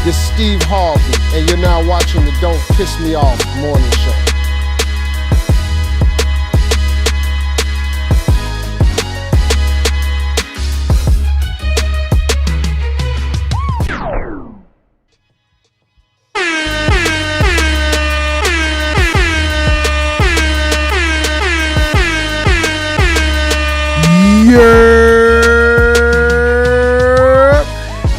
This is Steve Harvey, and you're now watching the Don't Piss Me Off morning show.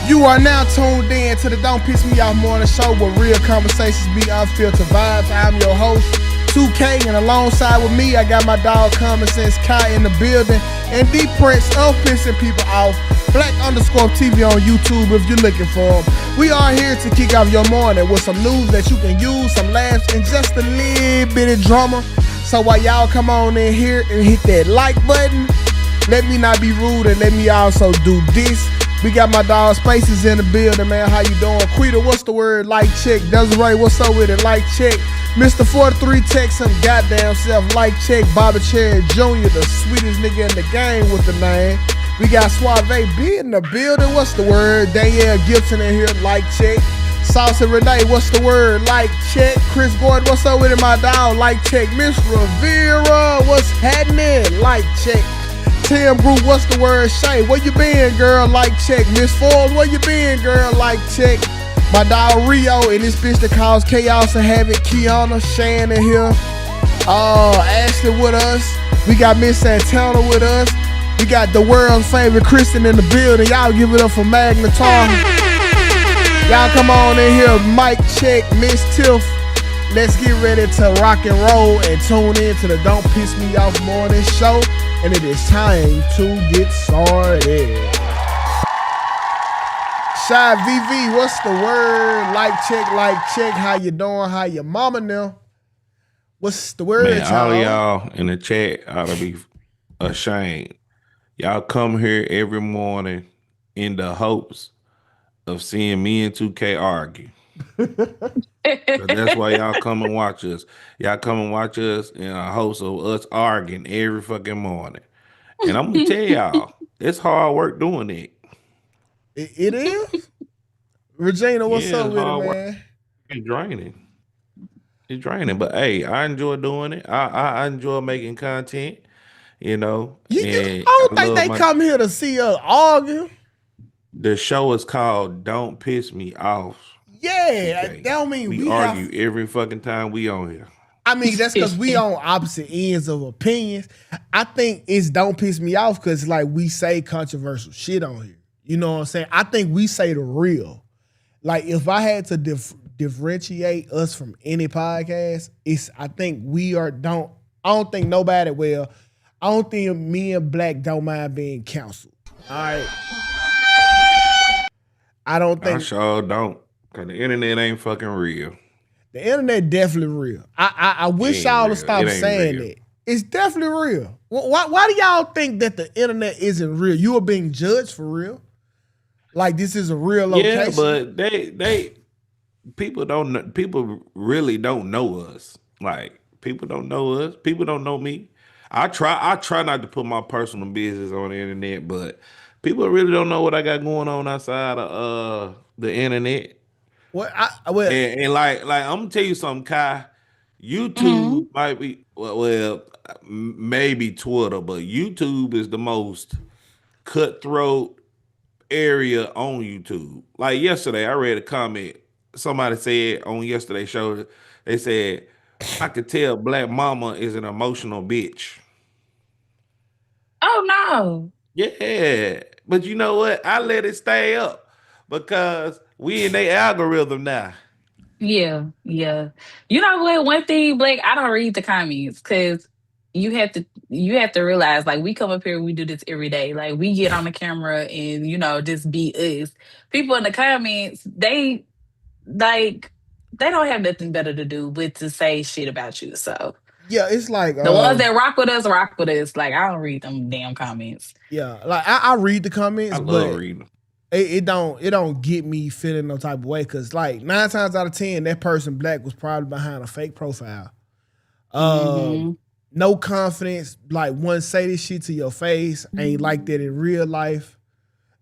You are now tuned in to the Don't Piss Me Off morning show where real conversations be unfiltered vibes. I'm your host, Tukay, and alongside with me, I got my dog Common Sense Kai in the building, and D Prince of Pissing People Off, Black_TV on YouTube if you're looking for him. We are here to kick off your morning with some news that you can use, some laughs, and just a little bit of drama. So while y'all come on in here and hit that like button, let me not be rude and let me also do this. We got my dog Spaces in the building, man. How you doing? Quita, what's the word? Like check. Desiree, what's up with it? Like check. Mr. 43 text some goddamn self. Like check. Bobby Cherry Jr., the sweetest nigga in the game with the name. We got Suave B in the building. What's the word? Danielle Gibson in here. Like check. Saucy Renee, what's the word? Like check. Chris Gordon, what's up with it, my dog? Like check. Miss Rivera, what's happening? Like check. Tim Group, what's the word? Shay, where you been, girl? Like check. Miss Forbes, where you been, girl? Like check. My dog Rio and this bitch that cause chaos and havoc. Kiana, Shan in here. Ashley with us. We got Miss Santana with us. We got the world's favorite Kristen in the building. Y'all give it up for Magnetar. Y'all come on in here. Mike check. Miss Tiff. Let's get ready to rock and roll and tune in to the Don't Piss Me Off morning show. And it is time to get started. Shy VV, what's the word? Like check. How you doing? How your mama now? What's the word, man, all y'all in the chat ought to be ashamed. Y'all come here every morning in the hopes of seeing me and 2K argue. So that's why y'all come and watch us. Y'all come and watch us in a hopes of us arguing every fucking morning. And I'm gonna tell y'all, it's hard work doing it. It is? Regina, what's up with it, man? Work. It's draining. But hey, I enjoy doing it. I enjoy making content, you know. I don't think they come here to see us argue. The show is called Don't Piss Me Off. Yeah, that don't mean we argue every fucking time we on here. I mean, that's because we on opposite ends of opinions. I think it's Don't Piss Me Off because like we say controversial shit on here. You know what I'm saying? I think we say the real. Like if I had to differentiate us from any podcast, I think I don't think nobody will. I don't think me and Black don't mind being counseled. All right. I don't think. I sure don't. Cause the internet ain't fucking real. The internet definitely real. I wish y'all would stop saying that. It's definitely real. Why do y'all think that the internet isn't real? You are being judged for real. Like this is a real location. Yeah, but people really don't know us. Like people don't know us. People don't know me. I try not to put my personal business on the internet, but people really don't know what I got going on outside of the internet. And like I'm gonna tell you something, Kai. YouTube might be well, maybe Twitter, but YouTube is the most cutthroat area on YouTube. Like yesterday, I read a comment. Somebody said on yesterday's show, they said, "I could tell Black Mama is an emotional bitch." Oh no! Yeah, but you know what? I let it stay up because we in their algorithm now. Yeah. You know what? One thing, Blake, I don't read the comments because you have to realize, like, we come up here, we do this every day. Like, we get on the camera and just be us. People in the comments, they don't have nothing better to do but to say shit about you. So yeah, it's like the ones that rock with us. Like, I don't read them damn comments. Yeah, like I read the comments, I love reading them. It don't get me feeling no type of way because like 9 times out of 10 that person Black was probably behind a fake profile. No confidence, like one say this shit to your face, ain't like that in real life.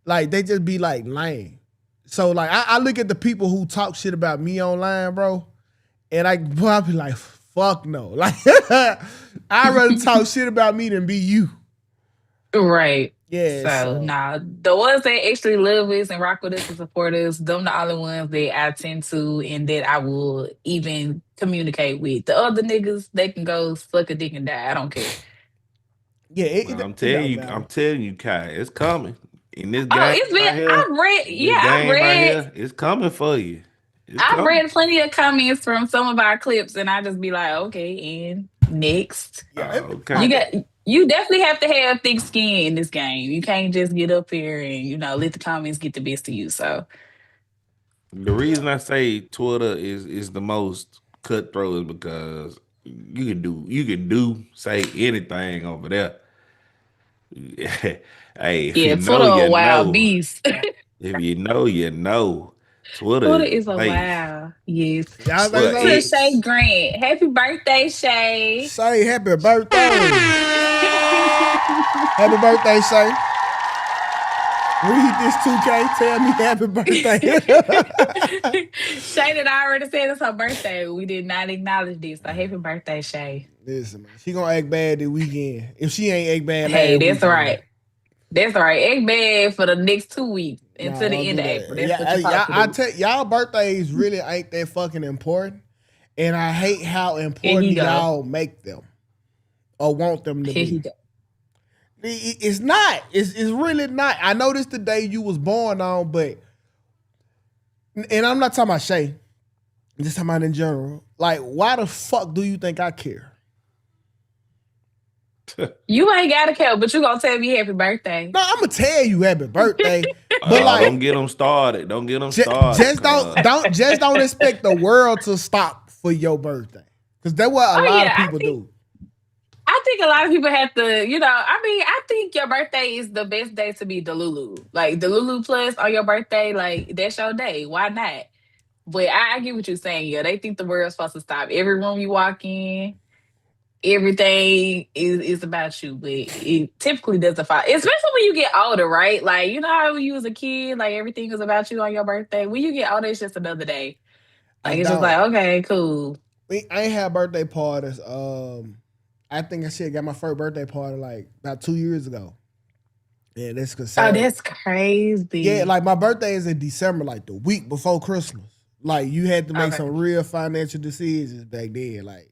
Like they just be like lame. So like I look at the people who talk shit about me online, bro, and I be like, fuck no. Like I'd rather talk shit about me than be you. Right. Yeah. So So nah, the ones that actually love us and rock with us and support us, them the only ones that I tend to and that I will even communicate with. The other niggas, they can go suck a dick and die. I don't care. yeah, Well, it don't matter. I'm telling you, Kai, it's coming. In this Oh, game it's been right here, in this I've game right read here, it's coming for you. It's I've coming. read plenty of comments from some of our clips and I just be like, okay, and next. Yeah, Okay. You got you definitely have to have thick skin in this game. You can't just get up here and, let the comments get the best of you. So The reason I say Twitter is the most cutthroat is because you can do say anything over there. Hey, if you yeah, know, Twitter a you wild know. beast. If you know, you know. Twitter Twitter is is a a place. wow. Yes. y'all think Twitter To so? Shay X. Grant. Happy birthday, Shay. Say happy birthday. Happy birthday, Shay. Read this 2K. Tell me happy birthday. Shay that I already said it's her birthday. We did not acknowledge this. So happy birthday, Shay. Listen, man. She gonna act bad this weekend. If she ain't act bad Hey, last that's weekend. right. That's right. Act bad for the next 2 weeks Nah, until the don't end do of April. that. That's what Yeah, you're supposed y'all, to I do. tell y'all birthdays really ain't that fucking important. And I hate how Here he important go. y'all make them or want them to Here he be. go. It's not. It's really not. I know this the day you was born on, but and I'm not talking about Shay. I'm just talking about in general. Like, why the fuck do you think I care? You ain't got to care, but you going to tell me happy birthday. No, I'm gonna tell you happy birthday, but Don't like, get them started. Don't get them started. just don't expect the world to stop for your birthday, because that's what a Oh, lot of yeah. people do. I think a lot of people have to, I think your birthday is the best day to be Delulu. Like, Delulu Plus on your birthday, like, that's your day. Why not? But I get what you're saying. Yeah, they think the world's supposed to stop. Every room you walk in, everything is about you, but it typically doesn't follow. Especially when you get older, right? Like, you know how when you was a kid, like everything was about you on your birthday. When you get older, it's just another day. I Like it's just don't. like, okay, cool. I ain't had birthday parties. I think I got my first birthday party like about 2 years ago. Yeah, that's Oh, concerned. that's crazy. Yeah, like my birthday is in December, like the week before Christmas. Like you had to make some real financial decisions back then. Like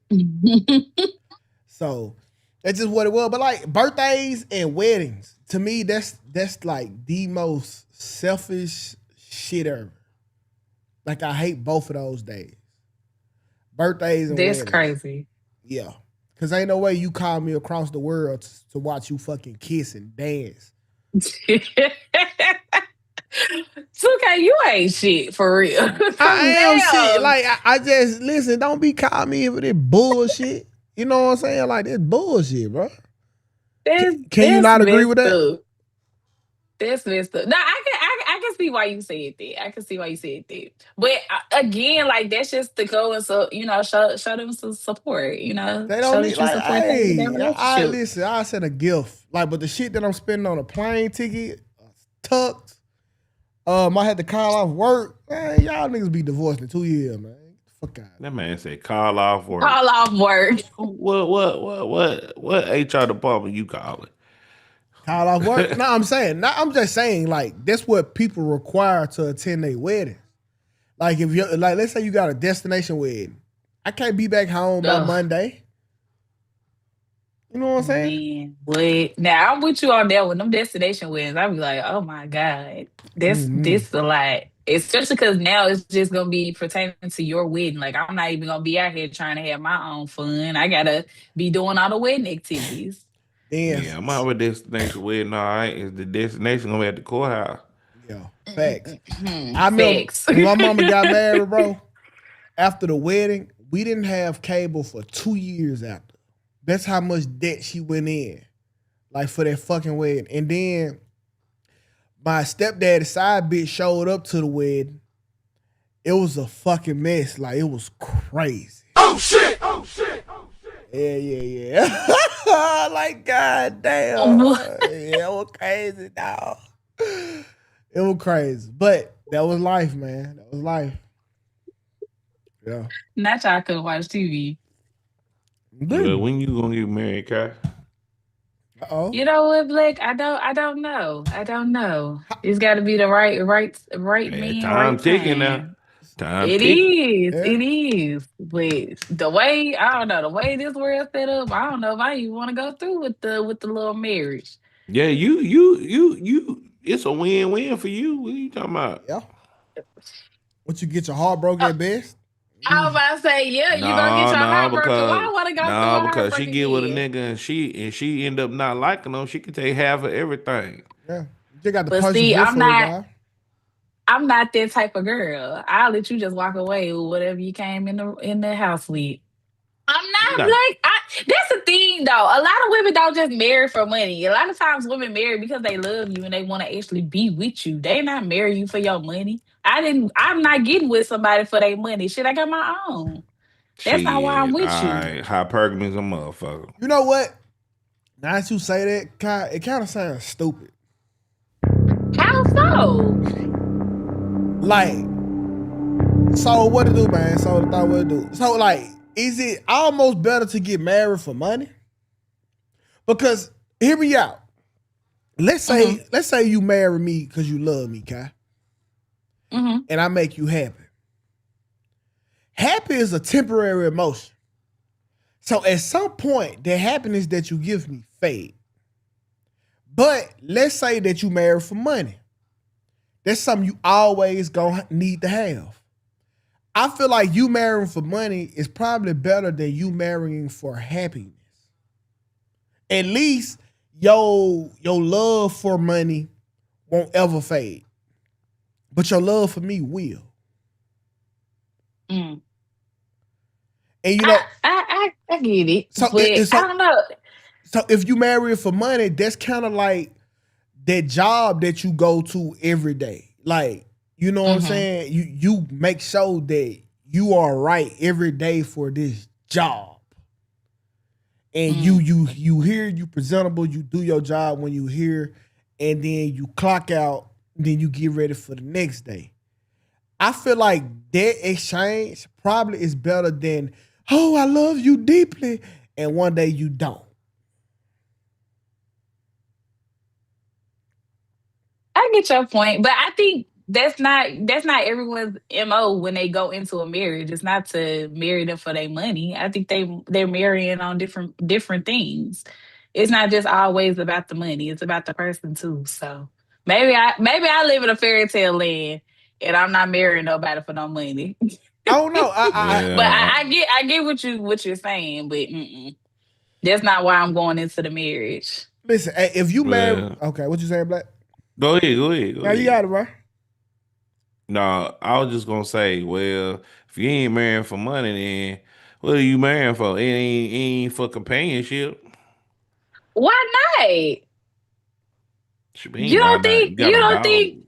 so that's just what it was. But like birthdays and weddings, to me, that's like the most selfish shit ever. Like I hate both of those days. Birthdays and That's weddings. crazy. Yeah. Cause ain't no way you call me across the world to watch you fucking kiss and dance. Tukay, you ain't shit for real. I am shit. Damn. Like I just listen. Don't be calling me for this bullshit. You know what I'm saying? Like this bullshit, bro. Can you not agree with that? Up. That's messed up. No, I can see why you said that. I can see why you said that. But again, like that's just to go and show them some support. They don't show need that you like, support them in their hey, relationship. listen. I send a gift, like, but the shit that I'm spending on a plane ticket, tucked. I had to call off work. Man, y'all niggas be divorced in 2 years, man. Fuck out. That man said call off work. Call off work. What HR department you call it? Call off work? No, I'm just saying, like, that's what people require to attend their wedding. Like, if you like, let's say you got a destination wedding. I can't be back home by Monday. You know what I'm saying? Man, what? Now I'm with you on that with them destination weddings. I be like, oh my God. This a lot. Especially because now it's just gonna be pertaining to your wedding. Like I'm not even gonna be out here trying to have my own fun. I gotta be doing all the wedding activities. Yeah, I'm out with destination wedding. All right, is the destination gonna be at the courthouse? Yeah, facts. I remember when my mama got married, bro. After the wedding, we didn't have cable for 2 years after. That's how much debt she went in, like for that fucking wedding. And then my stepdad's side bitch showed up to the wedding. It was a fucking mess. Like it was crazy. Oh shit! Oh shit! Oh shit! Yeah. Like goddamn. Yeah, it was crazy, dog. It was crazy. But That was life, man. That was life. Yeah. Not y'all couldn't watch TV. Well, Didn't. when you gonna get married, Kai? Uh-oh. You know what, Blake? I don't know. I don't know. It's got to be the right Yeah, man, time right ticking now. time. Time It ticking. is. Yeah. It is. But the way I don't know the way this world set up, I don't know if I even want to go through with the little marriage. Yeah, you. It's a win-win for you. What are you talking about? Yeah. Once you get your heart broken Uh, at best. I was about to say, yeah, you gonna get No, your no, heart broken. Why because I want to go through no, a because she heartbreak get with a again? nigga and she end up not liking him. She can take half of everything. Yeah. You just got to But see, persevere for it, guy. I'm not that type of girl. I'll let you just walk away with whatever you came in the house with. I'm You not not. like that's the thing though. A lot of women don't just marry for money. A lot of times women marry because they love you and they want to actually be with you. They not marry you for your money. I'm not getting with somebody for their money. Shit, I got my own. That's not why I'm Shit. All with you. right. Hypergamy is a motherfucker. You know what? Now that you say that, Kai, it kind of sounds stupid. How so? Like, so what to do, man? So the thought what to do. So like, is it almost better to get married for money? Because hear me out. Let's say you marry me because you love me, Kai, Mm-hmm. and I make you happy. Happy is a temporary emotion. So at some point, the happiness that you give me fade. But let's say that you marry for money. That's something you always gonna need to have. I feel like you marrying for money is probably better than you marrying for happiness. At least your love for money won't ever fade. But your love for me will. Mm. And you know, I get it, so but I don't know. so if you marry for money, that's kind of like that job that you go to every day. Like, you know what I'm saying? You make sure that you are right every day for this job. And you here, you presentable, you do your job when you here, and then you clock out, then you get ready for the next day. I feel like that exchange probably is better than, oh, I love you deeply, and one day you don't. I get your point, but I think that's not everyone's MO when they go into a marriage. It's not to marry them for their money. I think they're marrying on different things. It's not just always about the money. It's about the person too. So maybe I live in a fairy tale land and I'm not marrying nobody for no money. I don't know. But Yeah. I get what you're saying, but that's not why I'm going into the marriage. Listen, hey, if you marry, Well, okay, what you saying, Black? go ahead. Go ahead. Go Now you ahead. got it, bro. No, I was just gonna say, well, if you ain't marrying for money, then what are you marrying for? It ain't for companionship. Why not? She ain't got that. You You got a don't dog. think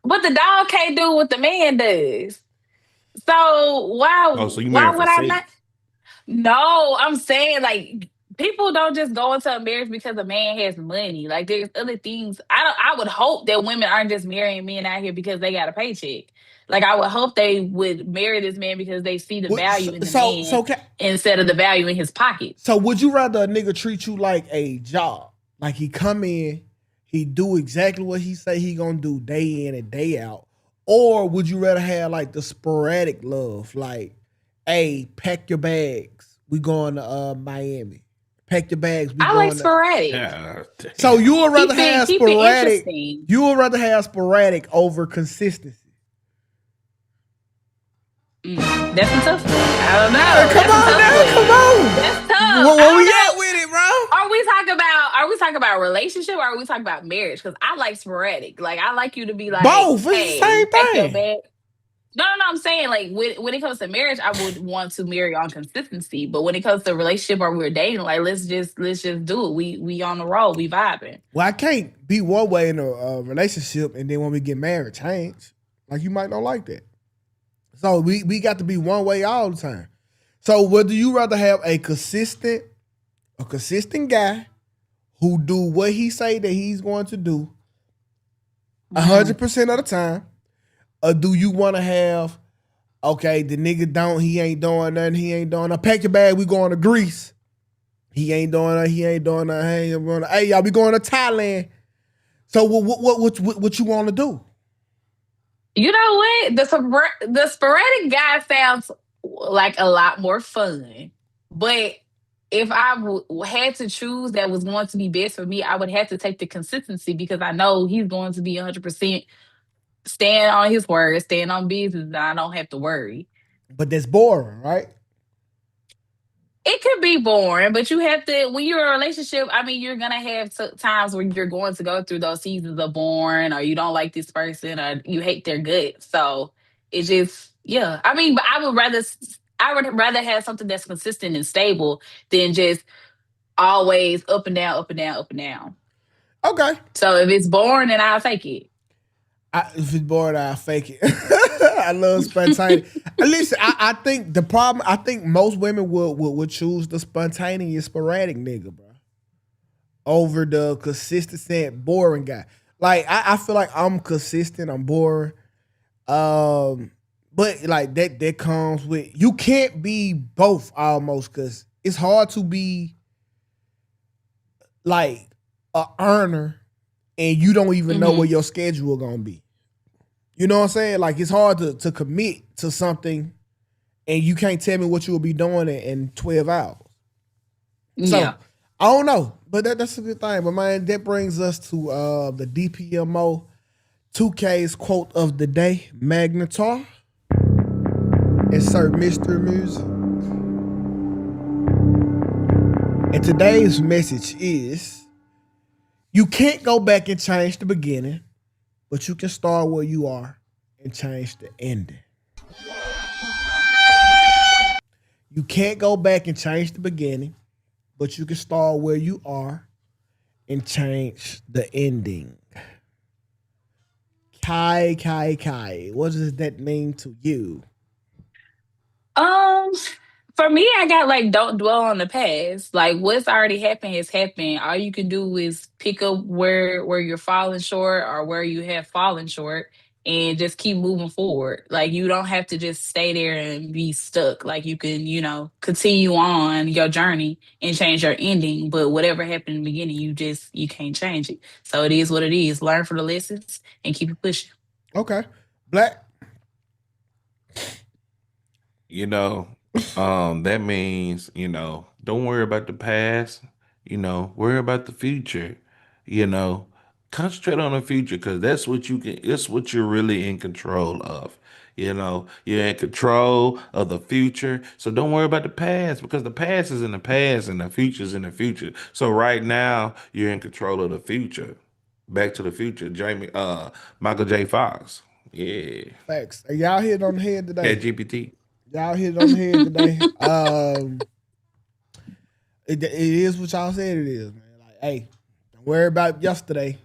what the dog can't do what the man does. So Oh, so you why marrying for would I not? sex? No, I'm saying like people don't just go into a marriage because a man has money. Like there's other things. I would hope that women aren't just marrying men out here because they got a paycheck. Like I would hope they would marry this man because they see the value in the man instead of the value in his pockets. So would you rather a nigga treat you like a job? Like he come in, he do exactly what he say he gonna do day in and day out? Or would you rather have like the sporadic love? Like, hey, pack your bags. We going to Miami. Pack your bags. We I like going to. sporadic. Yeah. So you would rather have Keep it sporadic. interesting. You would rather have sporadic over consistency. That's a tough one. I don't know. Hey, come on now, come on. That's tough. Where we at with it, bro? Are we talking about relationship or are we talking about marriage? Because I like sporadic. Like I like you to be like Both. It's hey, the same pack your thing. bag. No. I'm saying like when it comes to marriage, I would want to marry on consistency. But when it comes to relationship or we're dating, like let's just do it. We on the roll, we vibing. Well, I can't be one way in a relationship and then when we get married, change. Like you might not like that. So we got to be one way all the time. So whether you rather have a consistent guy who do what he say that he's going to do, Mm. 100% of the time? Or do you want to have, okay, the nigga don't, he ain't doing nothing, he ain't doing nothing. Pack your bag, we going to Greece. He ain't doing nothing, he ain't doing nothing. Hey, y'all, we going to Thailand. So what you want to do? You know what? The sporadic guy sounds like a lot more fun. But if I had to choose that was going to be best for me, I would have to take the consistency because I know he's going to be 100% stand on his word, stand on business, and I don't have to worry. But that's boring, right? It could be boring, but you have to, when you're in a relationship, I mean, you're going to have times where you're going to go through those seasons of boring or you don't like this person or you hate their guts. So it just, yeah. I mean, but I would rather have something that's consistent and stable than just always up and down, up and down, up and down. Okay. So if it's boring, then I'll take it. If it's boring, I'll fake it. I love spontaneity. Listen, I think the problem, I think most women would choose the spontaneous, sporadic nigga, bro, over the consistent, boring guy. Like, I feel like I'm consistent, I'm boring. But like that comes with, you can't be both almost, because it's hard to be like a earner and you don't even know Hmm. where your schedule gonna be. You know what I'm saying? Like, it's hard to commit to something and you can't tell me what you'll be doing in 12 hours. So Yeah. I don't know, but that's a good thing. But man, that brings us to the DPMO 2K's quote of the day, Magnetar. Insert mystery music. And today's message is, you can't go back and change the beginning, but you can start where you are and change the ending. You can't go back and change the beginning, but you can start where you are and change the ending. Kai. What does that mean to you? Um, for me, I got like don't dwell on the past. Like what's already happened has happened. All you can do is pick up where you're falling short or where you have fallen short and just keep moving forward. Like you don't have to just stay there and be stuck. Like you can, continue on your journey and change your ending. But whatever happened in the beginning, you can't change it. So it is what it is. Learn from the lessons and keep it pushing. Okay. Black. You know, that means, don't worry about the past, worry about the future, you know, concentrate on the future because that's what you're really in control of. You're in control of the future. So don't worry about the past because the past is in the past and the future is in the future. So right now you're in control of the future. Back to the future, Michael J. Fox. Yeah. Facts. Y'all hit it on the head today. Cat GPT. Y'all hit it on the head today. It is what y'all said it is, man. Like, hey, don't worry about yesterday.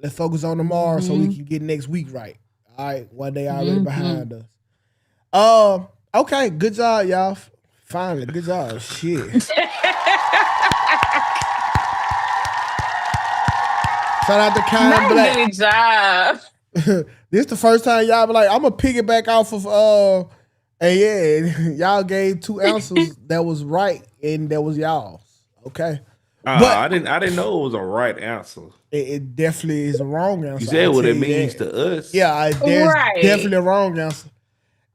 Let's focus on tomorrow so we Mhm. can get next week right. All right, one day already Mhm. behind us. Okay, good job, y'all. Finally, good job. Shit. Shout out to Kai and Not Black. good job. This the first time y'all be like, I'm gonna piggyback off of and yeah, y'all gave two answers that was right and that was y'all's. Okay. But I didn't know it was a right answer. it definitely is a wrong You answer. I said what tell it you means that. to us. Yeah, there's Right. definitely a wrong answer.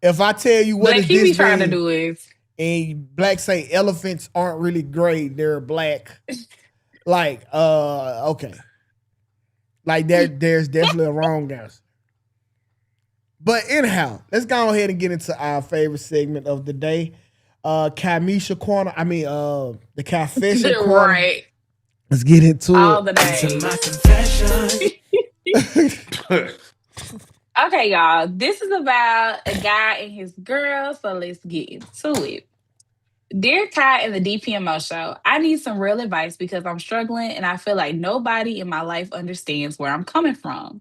If I tell you what Black, does he be this trying to mean, do is and Black say elephants aren't really gray, they're black. Like, okay. Like there's definitely a wrong answer. But anyhow, let's go ahead and get into our favorite segment of the day. Kamisha Corner. I mean the Confession Corner. right. Let's get into All it. the names. Confession. Okay, y'all. This is about a guy and his girl, so let's get into it. Dear Kai and the DPMO show, I need some real advice because I'm struggling and I feel like nobody in my life understands where I'm coming from.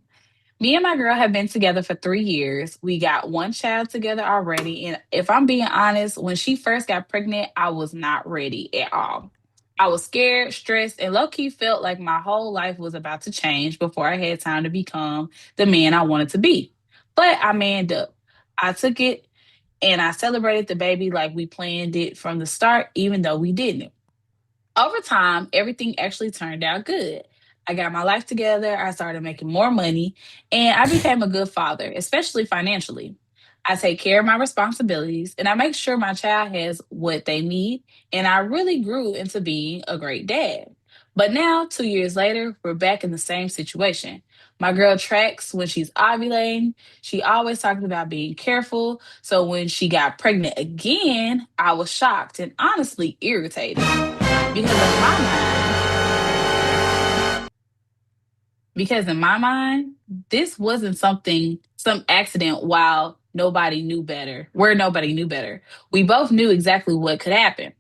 Me and my girl have been together for 3 years. We got one child together already. And if I'm being honest, when she first got pregnant, I was not ready at all. I was scared, stressed, and low key felt like my whole life was about to change before I had time to become the man I wanted to be. But I manned up. I took it and I celebrated the baby like we planned it from the start, even though we didn't. Over time, everything actually turned out good. I got my life together, I started making more money, and I became a good father, especially financially. I take care of my responsibilities and I make sure my child has what they need, and I really grew into being a great dad. But now, 2 years later, we're back in the same situation. My girl tracks when she's ovulating. She always talks about being careful. So when she got pregnant again, I was shocked and honestly irritated because in my mind, because in my mind, this wasn't some accident where nobody knew better. We both knew exactly what could happen.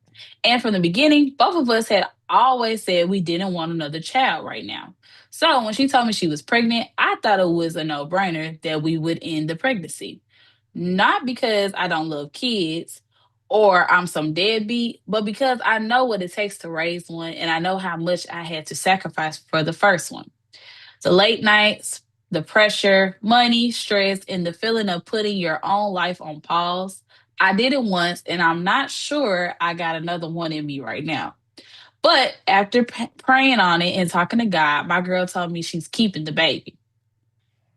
And from the beginning, both of us had always said we didn't want another child right now. So when she told me she was pregnant, I thought it was a no brainer that we would end the pregnancy. Not because I don't love kids or I'm some deadbeat, but because I know what it takes to raise one and I know how much I had to sacrifice for the first one. The late nights, the pressure, money, stress, and the feeling of putting your own life on pause. I did it once, and I'm not sure I got another one in me right now. But after praying on it and talking to God, my girl told me she's keeping the baby.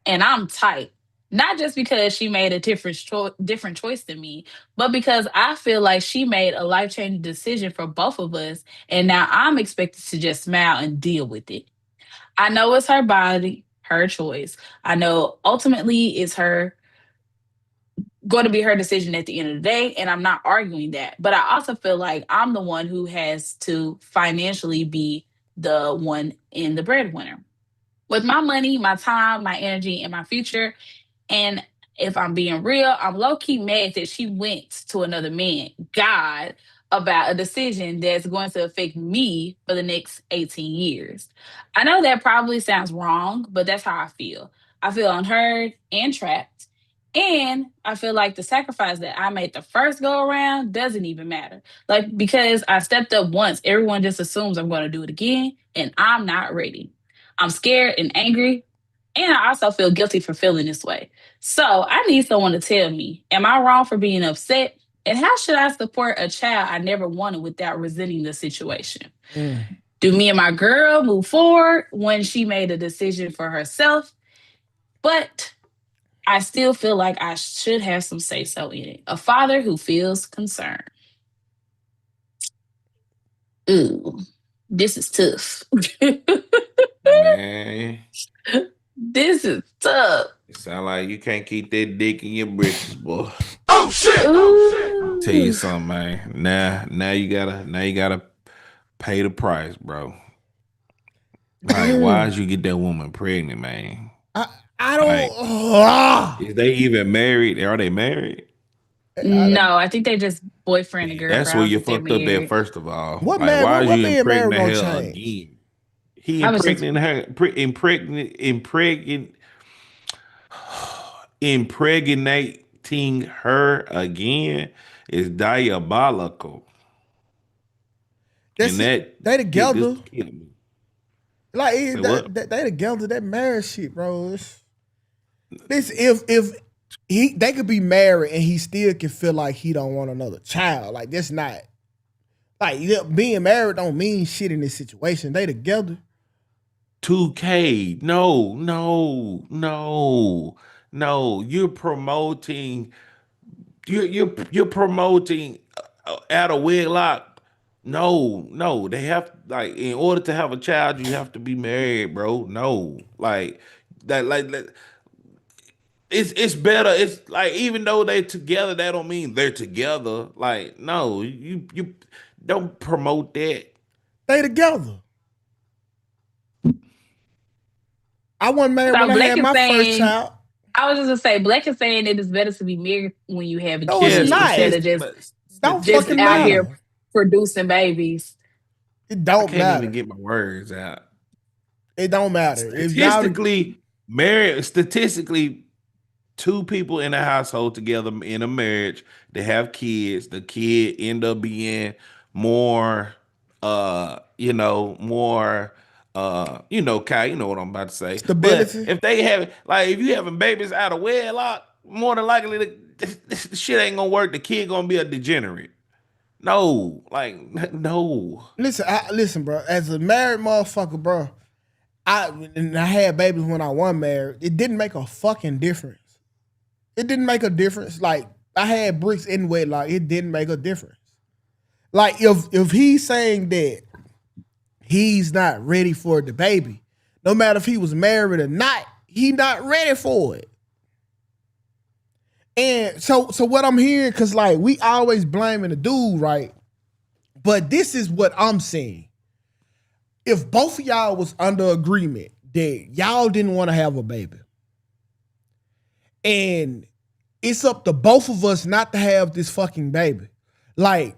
And I'm tight. Not just because she made a different choice than me, but because I feel like she made a life changing decision for both of us. And now I'm expected to just smile and deal with it. I know it's her body, her choice. I know ultimately it's her going to be her decision at the end of the day, and I'm not arguing that. But I also feel like I'm the one who has to financially be the one in the breadwinner. With my money, my time, my energy, and my future, and if I'm being real, I'm low key mad that she went to another man, God, about a decision that's going to affect me for the next 18 years. I know that probably sounds wrong, but that's how I feel. I feel unheard and trapped. And I feel like the sacrifice that I made the first go around doesn't even matter. Like, because I stepped up once, everyone just assumes I'm going to do it again, and I'm not ready. I'm scared and angry, and I also feel guilty for feeling this way. So I need someone to tell me, am I wrong for being upset? And how should I support a child I never wanted without resenting the situation? Do me and my girl move forward when she made a decision for herself? But I still feel like I should have some say so in it. A father who feels concerned. Ooh, this is tough. Man, This is tough. it sound like you can't keep that dick in your britches, boy. Ooh. Tell you something, man. Now you gotta pay the price, bro. Like, why did you get that woman pregnant, man? I Like, don't. is they even married? Are they married? No, I think they just boyfriend and Yeah, that's where girlfriend. I you think they're fucked up at married. first of all. What Like, man? why is What you being married impregnating gonna her change? again? He I was just impregnating her, impregnating her again is diabolical, and That's they this together. killed me. Like Say what? they together. That marriage shit, bro. This if he they could be married and he still can feel like he don't want another child. Like that's not like being married don't mean shit in this situation. They together. 2K. No, no, no, no. You're promoting out of wedlock. No, no. They have like in order to have a child, you have to be married, bro. No, like that. It's better. It's like even though they together, that don't mean they're together. Like no, you don't promote that. They together. I wasn't married when so I Blake had is my first saying. child. I was just gonna say, Blake is saying it is better to be married when you have a No, it's Yes, kid not. instead It's of just but don't just fucking out statistically, here matter. producing babies. It I don't can't even matter. get my words out. It don't matter. If y'all Statistically, two people in a household together in a marriage, they have kids. The kid end up being more more Kai, you know what I'm about to say. But Stability. if they have like if you having babies out of wedlock, more than likely the shit ain't gonna work. The kid gonna be a degenerate. No, like no. Listen, bro. As a married motherfucker, bro, I had babies when I wasn't married. It didn't make a fucking difference. It didn't make a difference. Like I had bricks in wedlock. It didn't make a difference. Like if he's saying that he's not ready for the baby, no matter if he was married or not, he not ready for it. And so what I'm hearing, cause like we always blaming the dude, right? But this is what I'm saying. If both of y'all was under agreement that y'all didn't want to have a baby, and it's up to both of us not to have this fucking baby, like,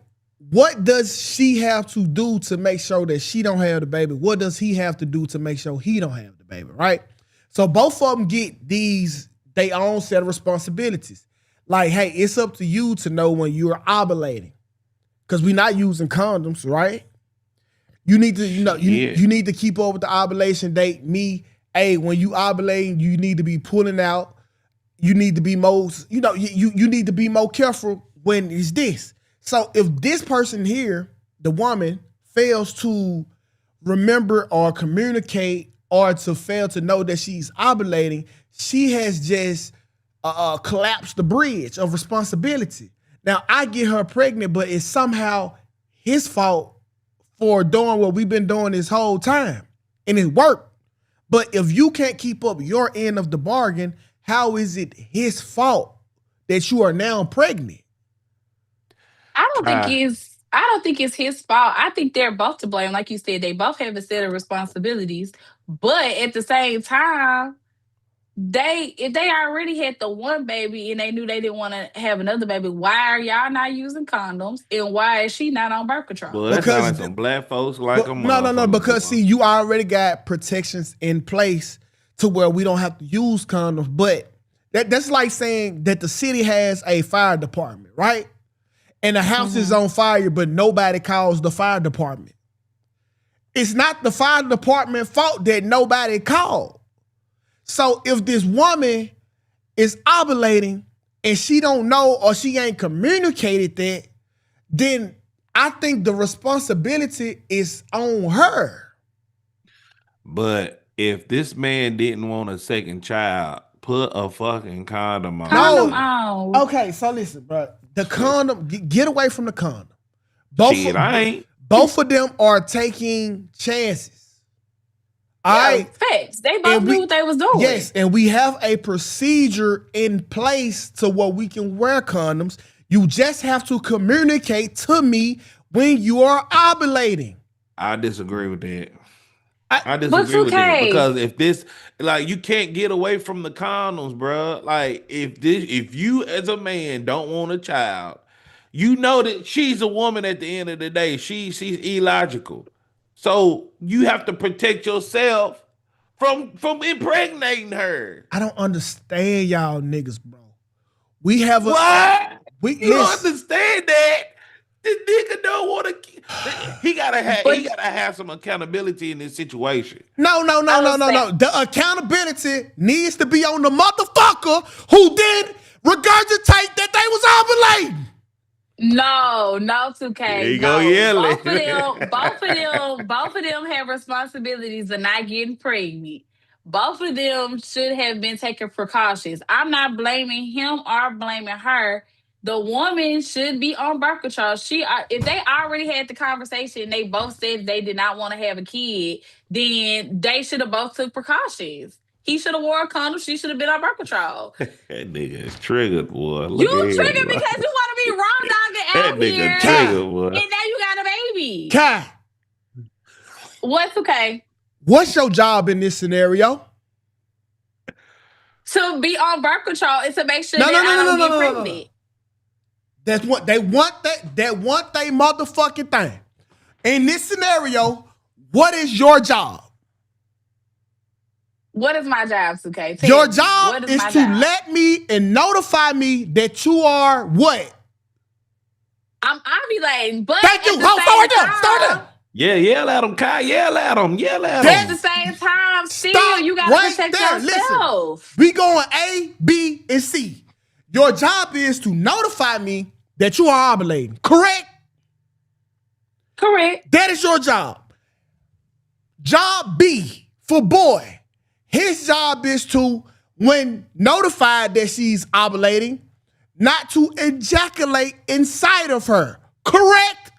what does she have to do to make sure that she don't have the baby? What does he have to do to make sure he don't have the baby, right? So both of them get they own set of responsibilities. Like, hey, it's up to you to know when you're ovulating. Because we're not using condoms, right? You need to, you need to keep up with the ovulation date. Hey, when you ovulating, you need to be pulling out. You need to be you need to be more careful when it's this. So if this person here, the woman, fails to remember or communicate or to fail to know that she's ovulating, she has just collapsed the bridge of responsibility. Now, I get her pregnant, but it's somehow his fault for doing what we've been doing this whole time. And it worked. But if you can't keep up your end of the bargain, how is it his fault that you are now pregnant? I don't think it's his fault. I think they're both to blame. Like you said, they both have a set of responsibilities. But at the same time, if they already had the one baby and they knew they didn't want to have another baby, why are y'all not using condoms? And why is she not on birth control? Well, that sounds like some black folks like a no. Because see, you already got protections in place to where we don't have to use condoms. But that's like saying that the city has a fire department, right? And the house is on fire, but nobody calls the fire department. It's not the fire department fault that nobody called. So if this woman is ovulating and she don't know or she ain't communicated that, then I think the responsibility is on her. But if this man didn't want a second child, put a fucking condom on. Condom on. Okay, so listen, bro. The condom, get away from the condom. Both of them are taking chances. All right. Facts. They both knew what they was doing. Yes, and we have a procedure in place to where we can wear condoms. You just have to communicate to me when you are ovulating. I disagree with that. I disagree with that because if this, like, you can't get away from the condoms, bro. Like, if you as a man don't want a child, you know that she's a woman at the end of the day. She's illogical, so you have to protect yourself from impregnating her. I don't understand y'all niggas, bro. We have you don't understand that. This nigga don't want to. He gotta have some accountability in this situation. No. The accountability needs to be on the motherfucker who did regurgitate that they was ovulating. No, Tukay. There you go yelling. Both of them have responsibilities of not getting pregnant. Both of them should have been taking precautions. I'm not blaming him or blaming her. The woman should be on birth control. If they already had the conversation, they both said they did not want to have a kid, then they should have both took precautions. He should have worn a condom. She should have been on birth control. That nigga is triggered, boy. You triggered because you want to be raw dogging out that here. Nigga triggered, boy. And now you got a baby. Kai. What's okay? What's your job in this scenario? To be on birth control and to make sure that I don't get pregnant. That's what they want. They want they motherfucking thing. In this scenario, what is your job? What is my job, Tukay? Your job is to let me and notify me that you are what? I'm ovulating, but thank you. Start there. Yeah, yell at them, Kai. Yell at them. Yell at At the them. same time, still Stop you gotta right protect there. yourself. Listen, we going A, B, and C. Your job is to notify me that you are ovulating. Correct? Correct. That is your job. Job B for boy. His job is to, when notified that she's ovulating, not to ejaculate inside of her. Correct?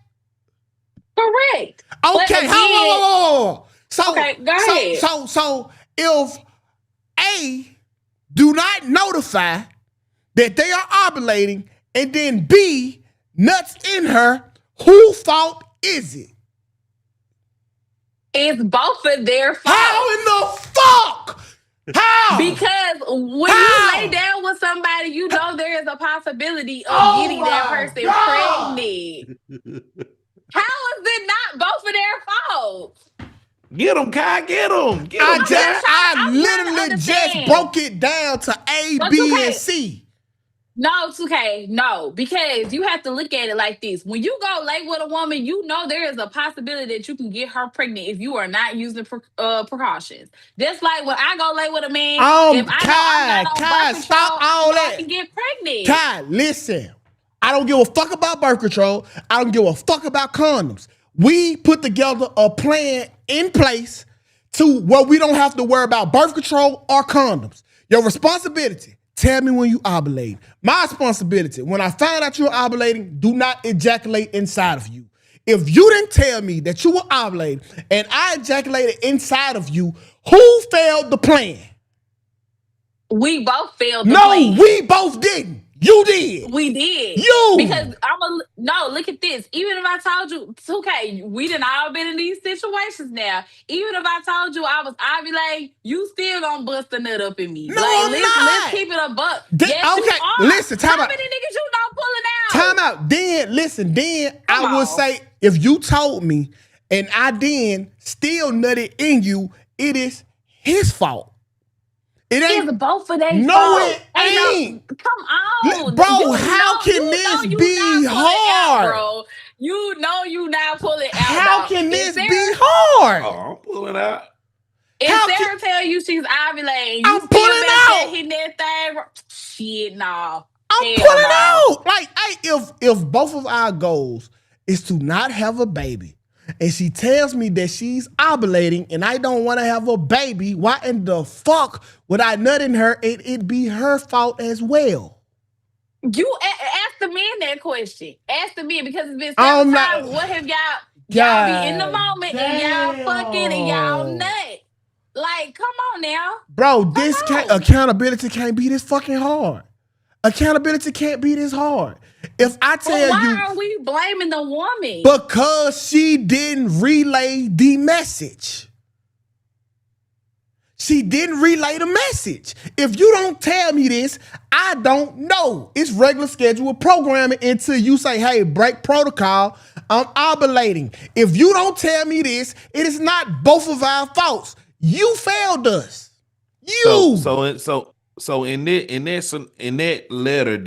Correct. Okay. Hold. So, okay, go ahead. So if A do not notify that they are ovulating, and then B nuts in her, whose fault is it? It's both of their fault. How in the fuck? How? Because when you lay down with somebody, you know there is a possibility of getting that person pregnant. How is it not both of their faults? Get them, Kai. Get them. Get them. I literally just broke it down to A, B, and C. No, Tukay, no, because you have to look at it like this. When you go lay with a woman, you know there is a possibility that you can get her pregnant if you are not using precautions. Just like when I go lay with a man, if I know I'm not on birth stop control, all that. I can get pregnant. Kai, listen. I don't give a fuck about birth control. I don't give a fuck about condoms. We put together a plan in place to where we don't have to worry about birth control or condoms. Your responsibility, tell me when you ovulate. My responsibility, when I find out you're ovulating, do not ejaculate inside of you. If you didn't tell me that you were ovulating and I ejaculated inside of you, who failed the plan? We both failed the plan. No, we both didn't. You did. We did. You. Because look at this. Even if I told you, okay, we done all been in these situations now. Even if I told you I was ovulating, you still gonna bust a nut up in me. No, I'm not. Let's keep it a buck. Yes, okay, you are. listen, time How out. many niggas you know pulling out? Time out. Then Come I would on. say, if you told me and I then still nutted in you, it is his fault. It ain't. It's both of their No, fault. it ain't. Come on. Bro, how can this be hard? Bro. You know you not pulling out. How can this be hard? Oh, I'm pulling out. If How Sarah tell you she's ovulating, you I'm still pulling back out. there hitting that thing. Shit, nah. I'm Hell pulling no. out. Like, hey, if both of our goals is to not have a baby, and she tells me that she's ovulating and I don't want to have a baby, why in the fuck would I nut in her and it be her fault as well? You ask the men that question. Ask the men, because it's been several times. What have y'all be in the moment and y'all fucking and y'all nut? Like, come on now. Bro, accountability can't be this fucking hard. Accountability can't be this hard. If I tell you, why are we blaming the woman? Because she didn't relay the message. She didn't relay the message. If you don't tell me this, I don't know. It's regular scheduled programming until you say, hey, break protocol, I'm ovulating. If you don't tell me this, it is not both of our faults. You failed us. You. So in that letter,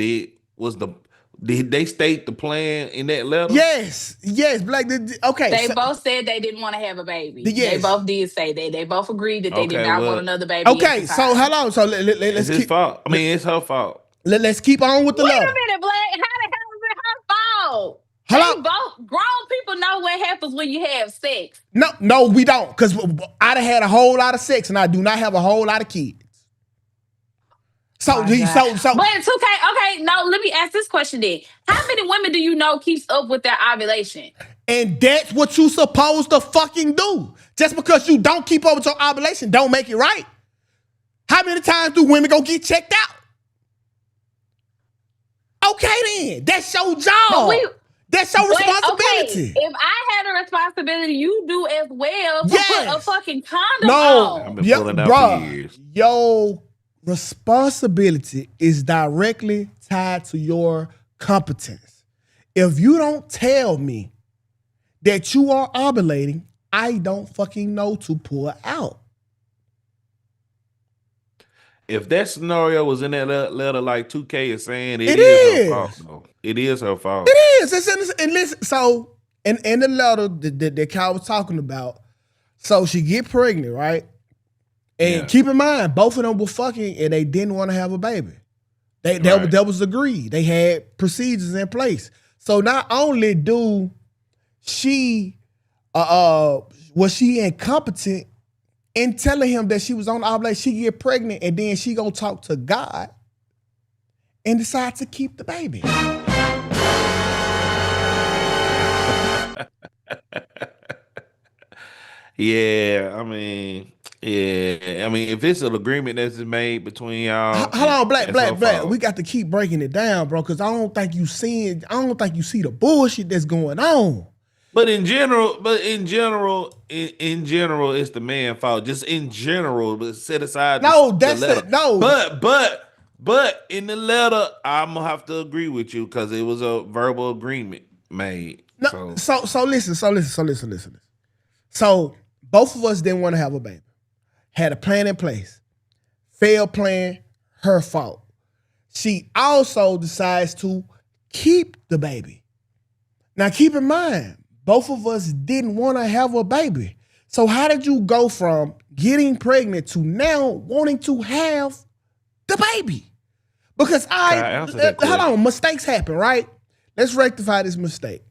did they state the plan in that letter? Yes. Black. Okay. They both said they didn't want to have a baby. Yes. They both did say that. They both agreed that they did not want another baby. Okay, so hello. So let's his fault. I mean, it's her fault. Let's keep on with the letter. Wait a minute, Black. How the hell is it her fault? Hello? They both grown people know what happens when you have sex. No, we don't. Because I done had a whole lot of sex and I do not have a whole lot of kids. But it's okay. No, let me ask this question then. How many women do you know keeps up with their ovulation? And that's what you supposed to fucking do. Just because you don't keep up with your ovulation don't make it right. How many times do women go get checked out? Okay then, that's your job. That's your responsibility. Okay. If I had a responsibility, you do as well to put a fucking condom on. I've been pulling out for years. Your responsibility is directly tied to your competence. If you don't tell me that you are ovulating, I don't fucking know to pull out. If that scenario was in that letter, like 2K is saying, it is her fault. Though. It is her fault. It is. And listen, so in the letter that Kyle was talking about, so she get pregnant, right? And keep in mind, both of them were fucking and they didn't want to have a baby. That was agreed. They had procedures in place. So not only do she was she incompetent in telling him that she was on the ovulation, she get pregnant and then she gonna talk to God and decide to keep the baby. Yeah, I mean, if it's an agreement that's made between y'all, Hold on, Black. fault. We got to keep breaking it down, bro, because I don't think you see the bullshit that's going on. But in general, it's the man's fault. Just in general, but set aside the letter. But in the letter, I'm gonna have to agree with you because it was a verbal agreement made. No, so listen. So both of us didn't want to have a baby. Had a plan in place. Failed plan, her fault. She also decides to keep the baby. Now keep in mind, both of us didn't want to have a baby. So how did you go from getting pregnant to now wanting to have the baby? Because hold on, mistakes happen, right? Let's rectify this mistake.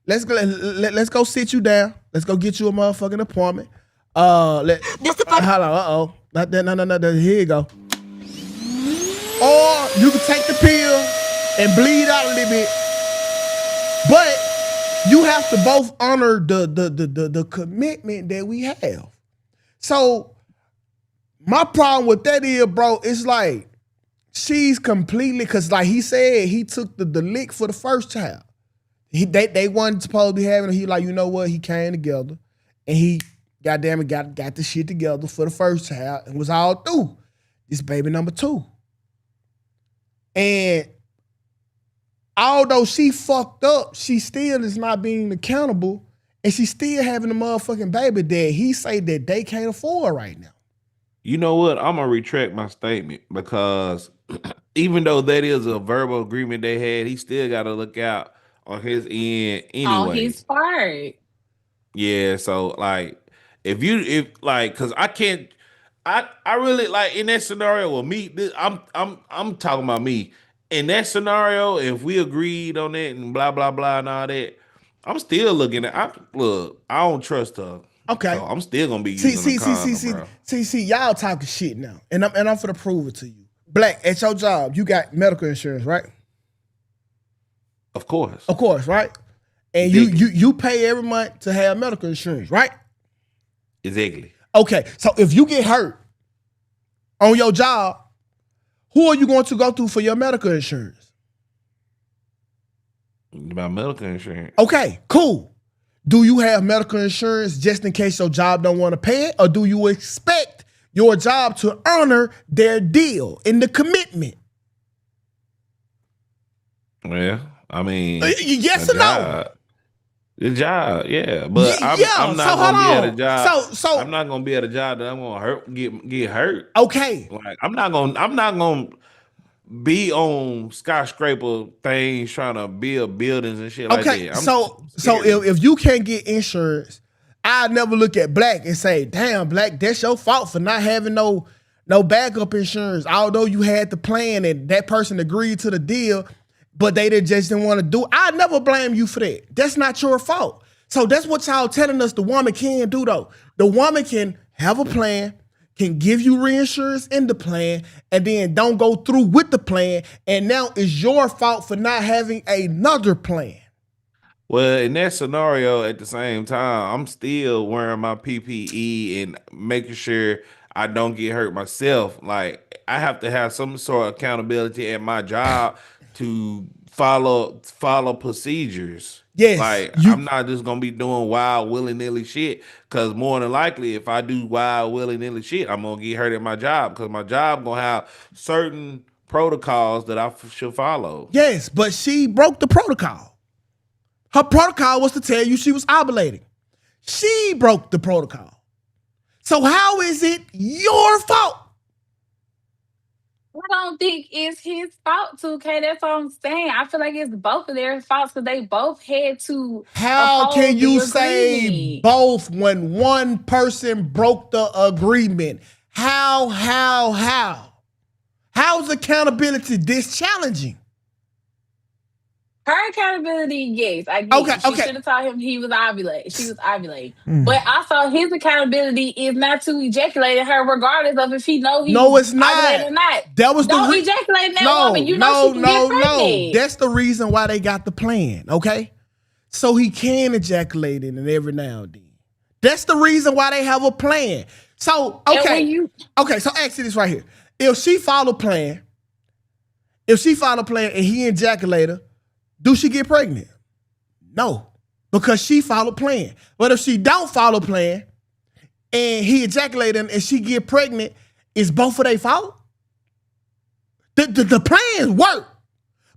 Let's go sit you down. Let's go get you a motherfucking appointment. Hold on, no, here you go. Or you can take the pill and bleed out a little bit. But you have to both honor the commitment that we have. So my problem with that is, bro, it's like she's completely, because like he said, he took the lick for the first child. They wasn't supposed to be having it. He like, you know what? He came together and he goddamn it got the shit together for the first child and was all through. This baby number 2. And although she fucked up, she still is not being accountable and she still having a motherfucking baby that he say that they can't afford right now. You know what? I'm gonna retract my statement because even though that is a verbal agreement they had, he still got to look out on his end anyway. On his part. Yeah, so like because I can't, I really like in that scenario with me. I'm talking about me in that scenario. If we agreed on it and blah blah blah and all that, I'm still looking at. I don't trust her. Okay, so I'm still gonna be using a condom, bro. See, y'all talking shit now, and I'm finna prove it to you. Black, at your job, you got medical insurance, right? Of course, right? And you pay every month to have medical insurance, right? Exactly. Okay, so if you get hurt on your job, who are you going to go to for your medical insurance? My medical insurance. Okay, cool. Do you have medical insurance just in case your job don't want to pay it, or do you expect your job to honor their deal in the commitment? Well, I mean, yes or no? The job, yeah, but I'm not gonna be at a job. So I'm not gonna be at a job that I'm gonna get hurt. Okay, like I'm not gonna be on skyscraper things trying to build buildings and shit like that. Okay, so if you can't get insurance, I never look at Black and say, "Damn, Black, that's your fault for not having no backup insurance." Although you had the plan and that person agreed to the deal, but they just didn't want to do it. I never blame you for that. That's not your fault. So that's what y'all telling us the woman can do, though. The woman can have a plan, can give you reinsurance in the plan, and then don't go through with the plan, and now it's your fault for not having another plan. Well, in that scenario, at the same time, I'm still wearing my PPE and making sure I don't get hurt myself. Like, I have to have some sort of accountability at my job to follow procedures. Yes, like I'm not just gonna be doing wild willy-nilly shit, because more than likely if I do wild willy-nilly shit, I'm gonna get hurt at my job, because my job gonna have certain protocols that I should follow. Yes, but she broke the protocol. Her protocol was to tell you she was ovulating. She broke the protocol. So how is it your fault? I don't think it's his fault, 2K. That's what I'm saying. I feel like it's both of their faults because they both had to How can uphold the you say agreement. both when one person broke the agreement? How? How is accountability this challenging? Her accountability, yes, I get Okay, it. She okay. should have told him he was ovulating. She was ovulating. Mm. But also his accountability is not to ejaculate in her regardless of if he know he's No, it's ovulating not. or not. That was Don't the ejaculate in that no, woman. You know she can get no. pregnant. That's the reason why they got the plan, okay? So he can ejaculate in it every now and then. That's the reason why they have a plan. So, And okay. Okay, so ask you this right here. If she follow plan and he ejaculate her, do she get pregnant? No, because she followed plan. But if she don't follow plan and he ejaculated and she get pregnant, is both of their fault? The plan work.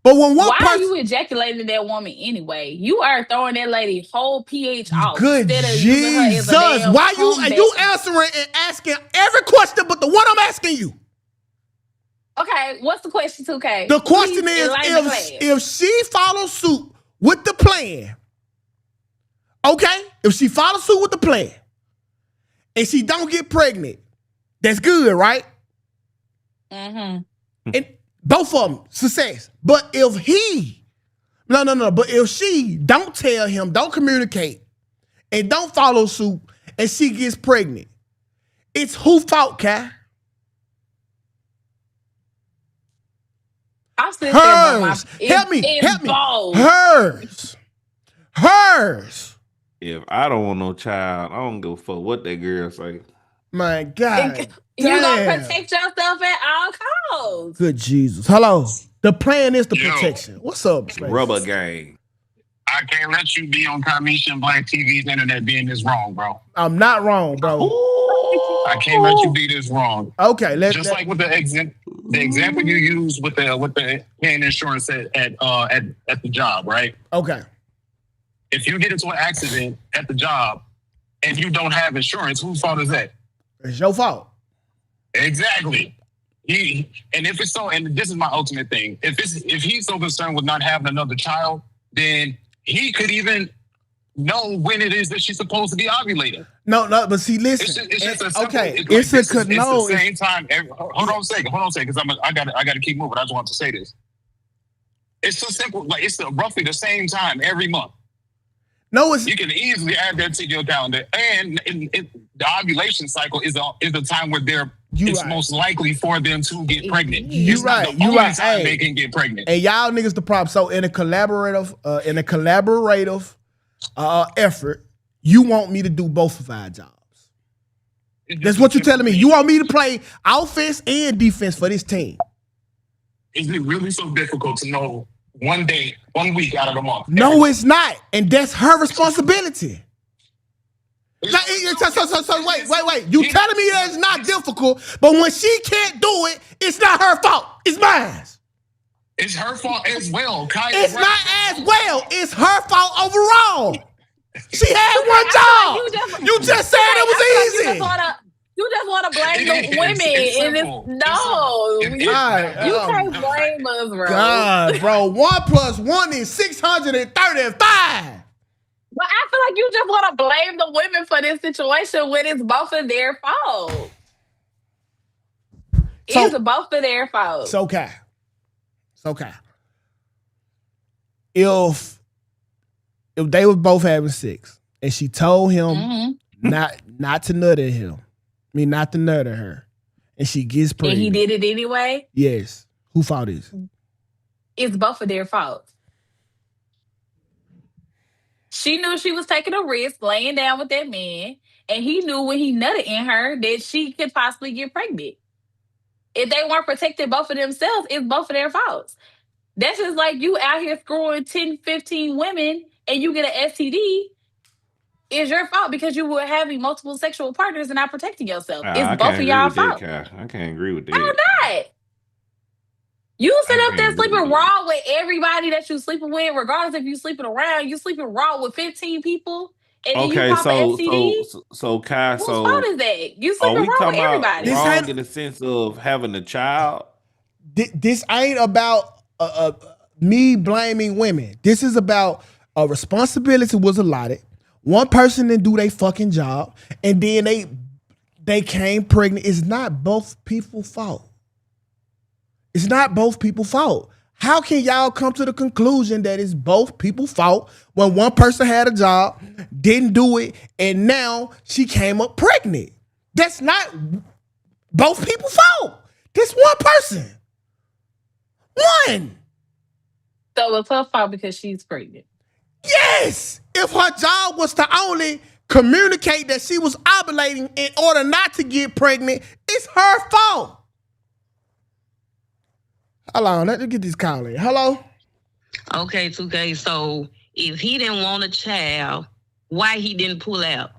But when one why person, are you ejaculating that woman anyway? You are throwing that lady whole pH off good instead of using her as a Jesus, damn why comeback. you answering and asking every question but the one I'm asking you? Okay, what's the question, 2K? The question Please is enlighten the class. if she follows suit with the plan, okay? If she follows suit with the plan and she don't get pregnant, that's good, right? Mm-hmm. And both of them, success. But if but if she don't tell him, don't communicate, and don't follow suit, and she gets pregnant, it's who fault, Kai? I'm still Hers. saying Help me. both. Hers. If I don't want no child, I don't give a fuck what that girl say. My God. You gonna Damn. protect yourself at all costs. Good Jesus. Hello. The plan is the Yo. protection. What's up, Space? Rubber gang. I can't let you be on Kamisha and Black TV's internet being this wrong, bro. I'm not wrong, bro. I can't let you be this wrong. Okay, Just like with the example you used with the paying insurance at the job, right? Okay. If you get into an accident at the job and you don't have insurance, whose fault is that? It's your fault. Exactly. If it's so, and this is my ultimate thing. If he's so concerned with not having another child, then he could even know when it is that she's supposed to be ovulating. No, but see, listen. It's just a simple, okay. It's the same time. Hold on a second, because I got to keep moving. I just want to say this. It's so simple. Like it's roughly the same time every month. No, it's You can easily add that to your calendar, and the ovulation cycle is the time where it's right. most likely for them to get pregnant. You It's right. not the You only right. time Hey. they can get pregnant. And y'all niggas the problem. So in a collaborative effort, you want me to do both of our jobs. That's what you're telling me. You want me to play offense and defense for this team. Is it really so difficult to know 1 week out of the month? No, it's not. And that's her responsibility. Now, so wait. You telling me that it's not difficult, but when she can't do it, it's not her fault. It's mine. It's her fault as well. It's not as well. It's her fault overall. She had one job. You just said it was easy. You just want to blame the women. You can't blame us, bro. God, bro. 1 + 1 is 635. But I feel like you just want to blame the women for this situation when it's both of their fault. It's both of their fault. It's okay. If they were both having sex and she told him not to nut at him, not to nut at her, and she gets pregnant. And he did it anyway? Yes. Who fault is? It's both of their faults. She knew she was taking a risk laying down with that man, and he knew when he nutted in her that she could possibly get pregnant. If they weren't protecting both of themselves, it's both of their faults. That's just like you out here screwing 10, 15 women and you get an STD. It's your fault because you were having multiple sexual partners and not protecting yourself. It's both of y'all fault. I can't agree with that. How not? You sit up there sleeping raw with everybody that you sleeping with, regardless if you sleeping around. You sleeping raw with 15 people, and then you pop an STD. So Kai, whose fault is that? You sleeping raw with everybody. Wrong in the sense of having a child, this ain't about me blaming women. This is about a responsibility was allotted. One person didn't do their fucking job, and then they came pregnant. It's not both people's fault. It's not both people's fault. How can y'all come to the conclusion that it's both people's fault when one person had a job, didn't do it, and now she came up pregnant? That's not both people's fault. This one person. One. So it's her fault because she's pregnant. Yes. If her job was to only communicate that she was ovulating in order not to get pregnant, it's her fault. Hold on, let's get this call in. Hello? Okay, Tukay. So if he didn't want a child, why he didn't pull out?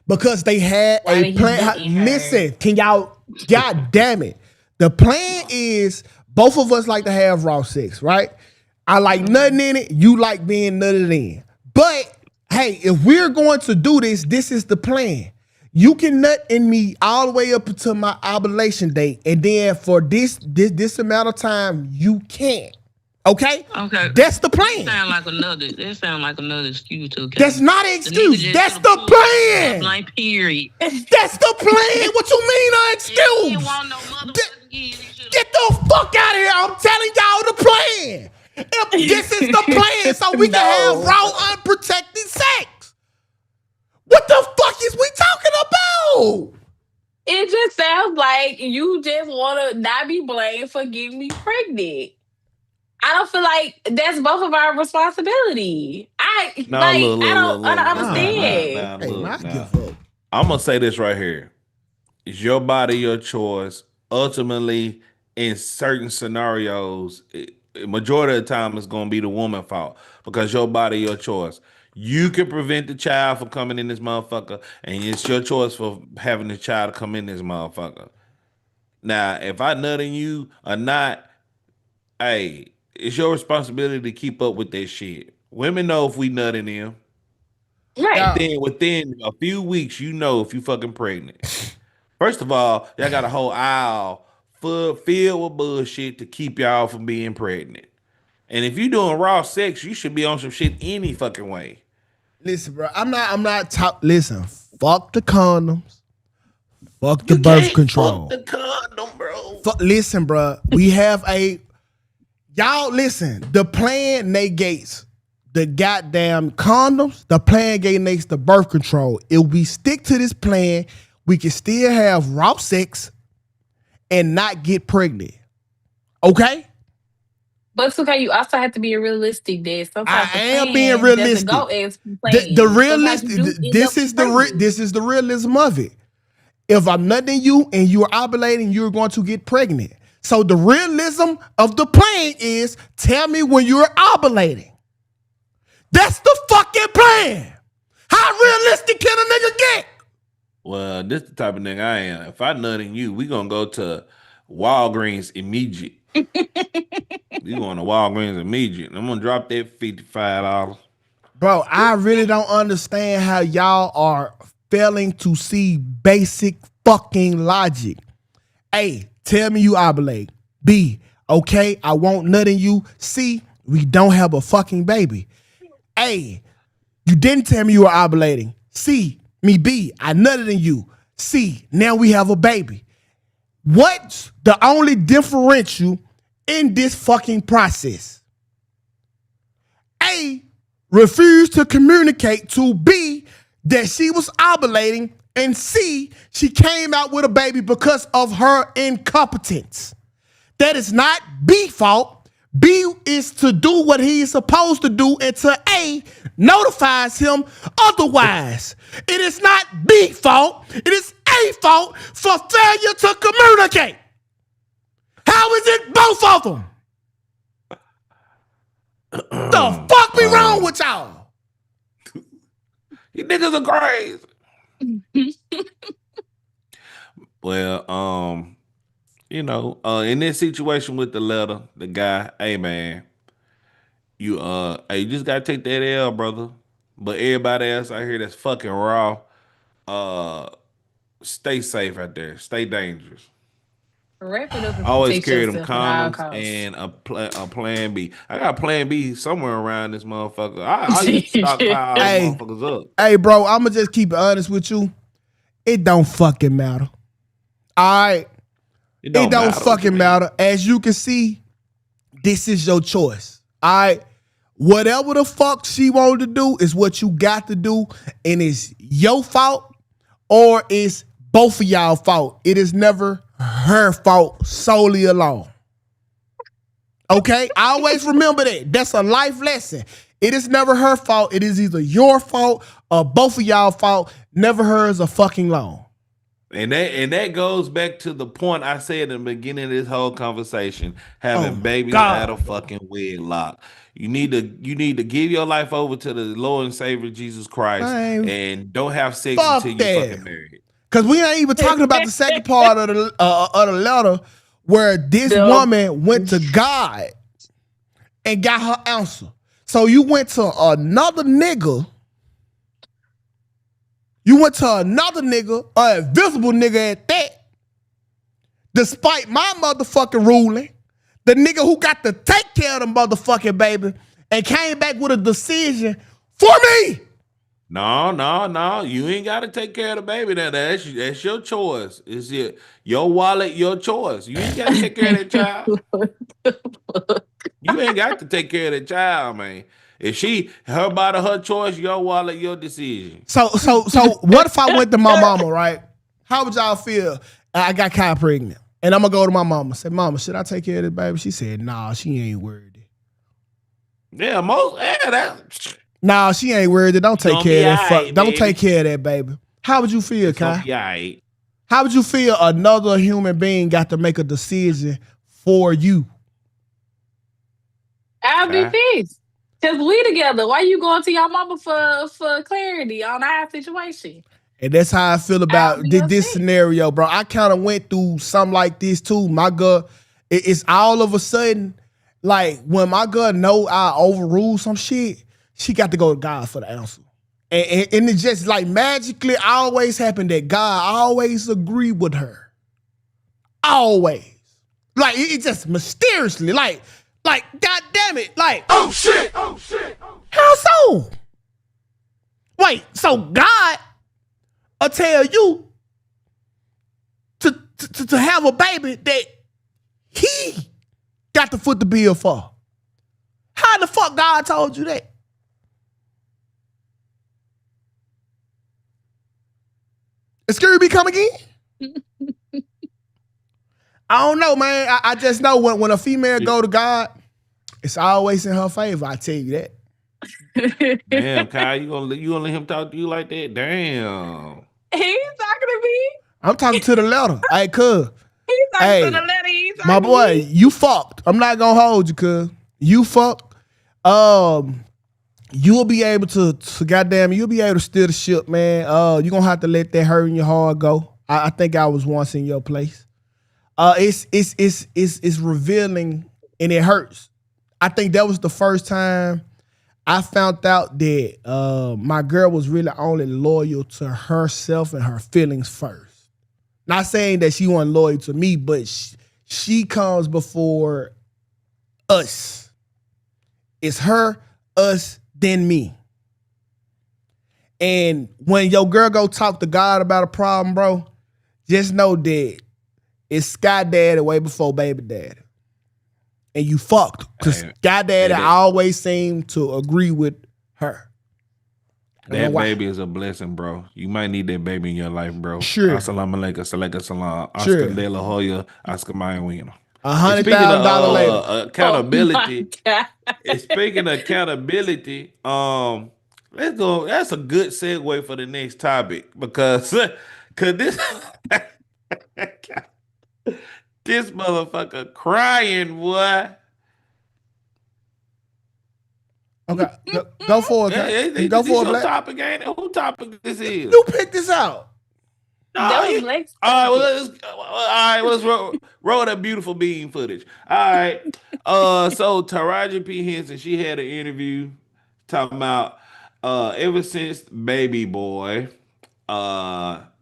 Because they had Why a did he plan. didn't her? Listen, can y'all, God damn it. The plan is both of us like to have raw sex, right? I like nutting in it. You like being nutted in. But hey, if we're going to do this, this is the plan. You can nut in me all the way up until my ovulation date, and then for this amount of time, you can't. Okay? Okay. That's the plan. That sound like another excuse, Tukay. That's not an excuse. That's the plan. Like, period. That's the plan. What you mean an He didn't excuse? want no motherfucking kids. He should've- Get the fuck out of here. I'm telling y'all the plan. If this is the plan so we can have raw, unprotected sex. What the fuck is we talking about? It just sounds like you just want to not be blamed for getting me pregnant. I don't feel like that's both of our responsibility. I don't understand. I'm gonna say this right here. It's your body, your choice. Ultimately, in certain scenarios, majority of the time it's gonna be the woman's fault because your body, your choice. You can prevent the child from coming in this motherfucker, and it's your choice for having the child come in this motherfucker. Now, if I nut in you or not, hey, it's your responsibility to keep up with that shit. Women know if we nut in them. Right. Then within a few weeks, you know if you fucking pregnant. First of all, y'all got a whole aisle filled with bullshit to keep y'all from being pregnant. And if you doing raw sex, you should be on some shit any fucking way. Listen, bro. Listen, fuck the condoms. Fuck the birth control. Fuck the condom, bro. Listen, bro. We have y'all listen. The plan negates the goddamn condoms. The plan negates the birth control. If we stick to this plan, we can still have raw sex and not get pregnant. Okay? But it's okay. You also have to be realistic. That sometimes I am being realistic. Go as planned. The realistic. This is the realism of it. If I'm nutting you and you're ovulating, you're going to get pregnant. So the realism of the plan is tell me when you're ovulating. That's the fucking plan. How realistic can a nigga get? Well, this the type of nigga I am. If I nut in you, we gonna go to Walgreens immediate. You going to Walgreens immediate. I'm gonna drop that $55. Bro, I really don't understand how y'all are failing to see basic fucking logic. A, tell me you ovulate. B, okay, I won't nut in you. C, we don't have a fucking baby. A, you didn't tell me you were ovulating. C, B, I nutted in you. C, now we have a baby. What's the only differential in this fucking process? A, refused to communicate to B that she was ovulating, and C, she came out with a baby because of her incompetence. That is not B's fault. B is to do what he is supposed to do until A notifies him otherwise. It is not B's fault. It is A fault for failure to communicate. How is it both of them? The fuck be wrong with y'all? You niggas are crazy. Well, in this situation with the letter, the guy, hey man, you just gotta take that L, brother. But everybody else out here that's fucking raw, stay safe out there. Stay dangerous. Wrap it up and Always protect carry them yourself at all condoms costs. and a plan B. I got plan B somewhere around this motherfucker. I used to stockpile them Hey, motherfuckers up. hey, bro, I'ma just keep it honest with you. It don't fucking matter. All right. It don't matter. fucking matter. As you can see, this is your choice. All right. Whatever the fuck she wanted to do is what you got to do, and it's your fault or it's both of y'all fault. It is never her fault solely alone. Okay? Always remember that. That's a life lesson. It is never her fault. It is either your fault or both of y'all fault. Never hers or fucking long. And that goes back to the point I said in the beginning of this whole conversation: having babies out of fucking wedlock. You need to give your life over to the Lord and Savior Jesus Christ, and don't have sex until you fucking married. Cause we ain't even talking about the second part of the letter where this woman went to God and got her answer. So you went to another nigga. You went to another nigga, an invisible nigga at that, despite my motherfucking ruling, the nigga who got to take care of the motherfucking baby and came back with a decision for me. No. You ain't got to take care of the baby. That's your choice. It's your wallet, your choice. You ain't got to take care of that child. You ain't got to take care of that child, man. If her body, her choice, your wallet, your decision. So what if I went to my mama, right? How would y'all feel? I got Kai pregnant. And I'm going to go to my mama. Say, mama, should I take care of this baby? She said, nah, she ain't worried. Yeah, Nah, she ain't worried. Don't take care of that fuck. Don't take care of that baby. How would you feel, Kai? Right. How would you feel another human being got to make a decision for you? I'll be pissed. Because we together. Why you going to your mama for clarity on our situation? And that's how I feel about this scenario, bro. I kind of went through something like this too. My girl, it's all of a sudden, like when my girl know I overrule some shit, she got to go to God for the answer. And it just like magically always happened that God always agreed with her. Always. Like it just mysteriously, like, God damn it, like, oh shit. How so? Wait, so God will tell you to have a baby that he got to foot the bill for. How the fuck God told you that? Excuse me, come again? I don't know, man. I just know when a female go to God, it's always in her favor. I tell you that. Damn, Kyle, you gonna let him talk to you like that? Damn. He's talking to me. I'm talking to the letter. Hey, cuz. He's talking to the letter. He's talking my boy, to me. You fucked. I'm not gonna hold you, cuz. You fucked. You'll be able to goddamn, you'll be able to steer the ship, man. You're gonna have to let that hurt in your heart go. I think I was once in your place. It's revealing and it hurts. I think that was the first time I found out that my girl was really only loyal to herself and her feelings first. Not saying that she wasn't loyal to me, but she comes before us. It's her, us, then me. And when your girl go talk to God about a problem, bro, just know that it's Sky Daddy way before Baby Daddy. And you fucked. Because Sky Daddy always seemed to agree with her. That baby is a blessing, bro. You might need that baby in your life, bro. Sure. Assalamu alaikum, salaka salam. Sure. Oscar de la Hoya, Oscar Mayawino. $100,000 later. Accountability. Speaking of accountability, let's go. That's a good segue for the next topic because this this motherfucker crying, boy. Okay, go for it. Go for it, Black. Topic, ain't it? Who topic this is? You picked this out. That was Blake's all right, let's roll that beautiful bean footage. All right. So Taraji P. Henson, she had an interview talking about ever since Baby Boy,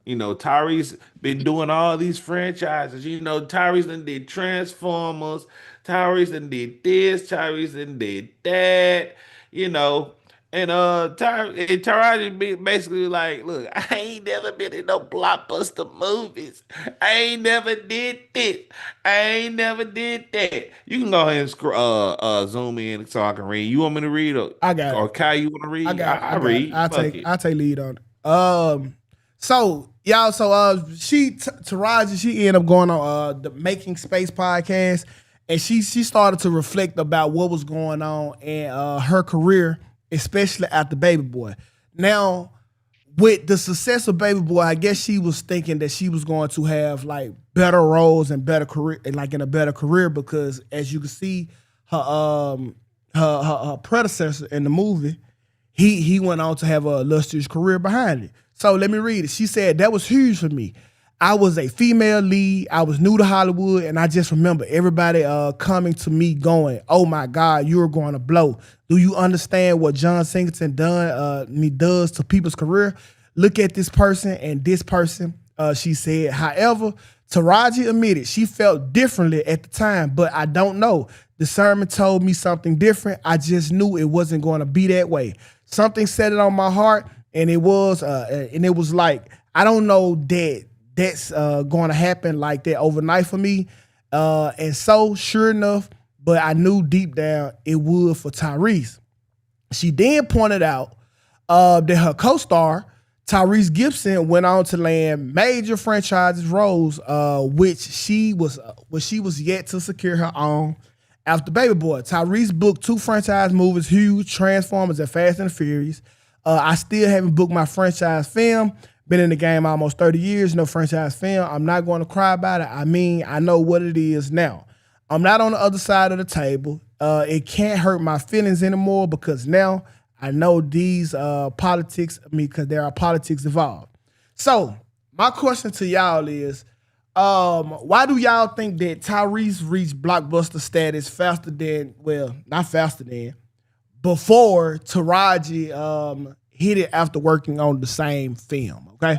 Tyrese been doing all these franchises. Tyrese done did Transformers. Tyrese done did this. Tyrese done did that. You know, and Taraji basically like, look, I ain't never been in no blockbuster movies. I ain't never did this. I ain't never did that. You can go ahead and zoom in so I can read. You want me to read, I got or it. Kai, you want to I read? got it. I I got it. read. Fuck it. I'll take lead on it. So y'all, Taraji, she ended up going on the Making Space podcast, and she started to reflect about what was going on in her career, especially after Baby Boy. Now, with the success of Baby Boy, I guess she was thinking that she was going to have like better roles and better career, and like in a better career, because as you can see, her predecessor in the movie, he went on to have a illustrious career behind it. So let me read it. She said, that was huge for me. I was a female lead. I was new to Hollywood, and I just remember everybody coming to me going, oh my God, you're going to blow. Do you understand what John Singleton does to people's career? Look at this person and this person, she said. However, Taraji admitted she felt differently at the time, but I don't know. Discernment told me something different. I just knew it wasn't going to be that way. Something set it on my heart, and it was like, I don't know that that's going to happen like that overnight for me. And so, sure enough, but I knew deep down it would for Tyrese. She then pointed out that her co-star, Tyrese Gibson, went on to land major franchises roles, which she was yet to secure her own. After Baby Boy, Tyrese booked 2 franchise movies, huge, Transformers and Fast and the Furious. I still haven't booked my franchise film. Been in the game almost 30 years, no franchise film. I'm not going to cry about it. I mean, I know what it is now. I'm not on the other side of the table. It can't hurt my feelings anymore because now I know these politics, because there are politics involved. So my question to y'all is, why do y'all think that Tyrese reached blockbuster status faster than, well, not faster than, before Taraji hit it after working on the same film? Okay.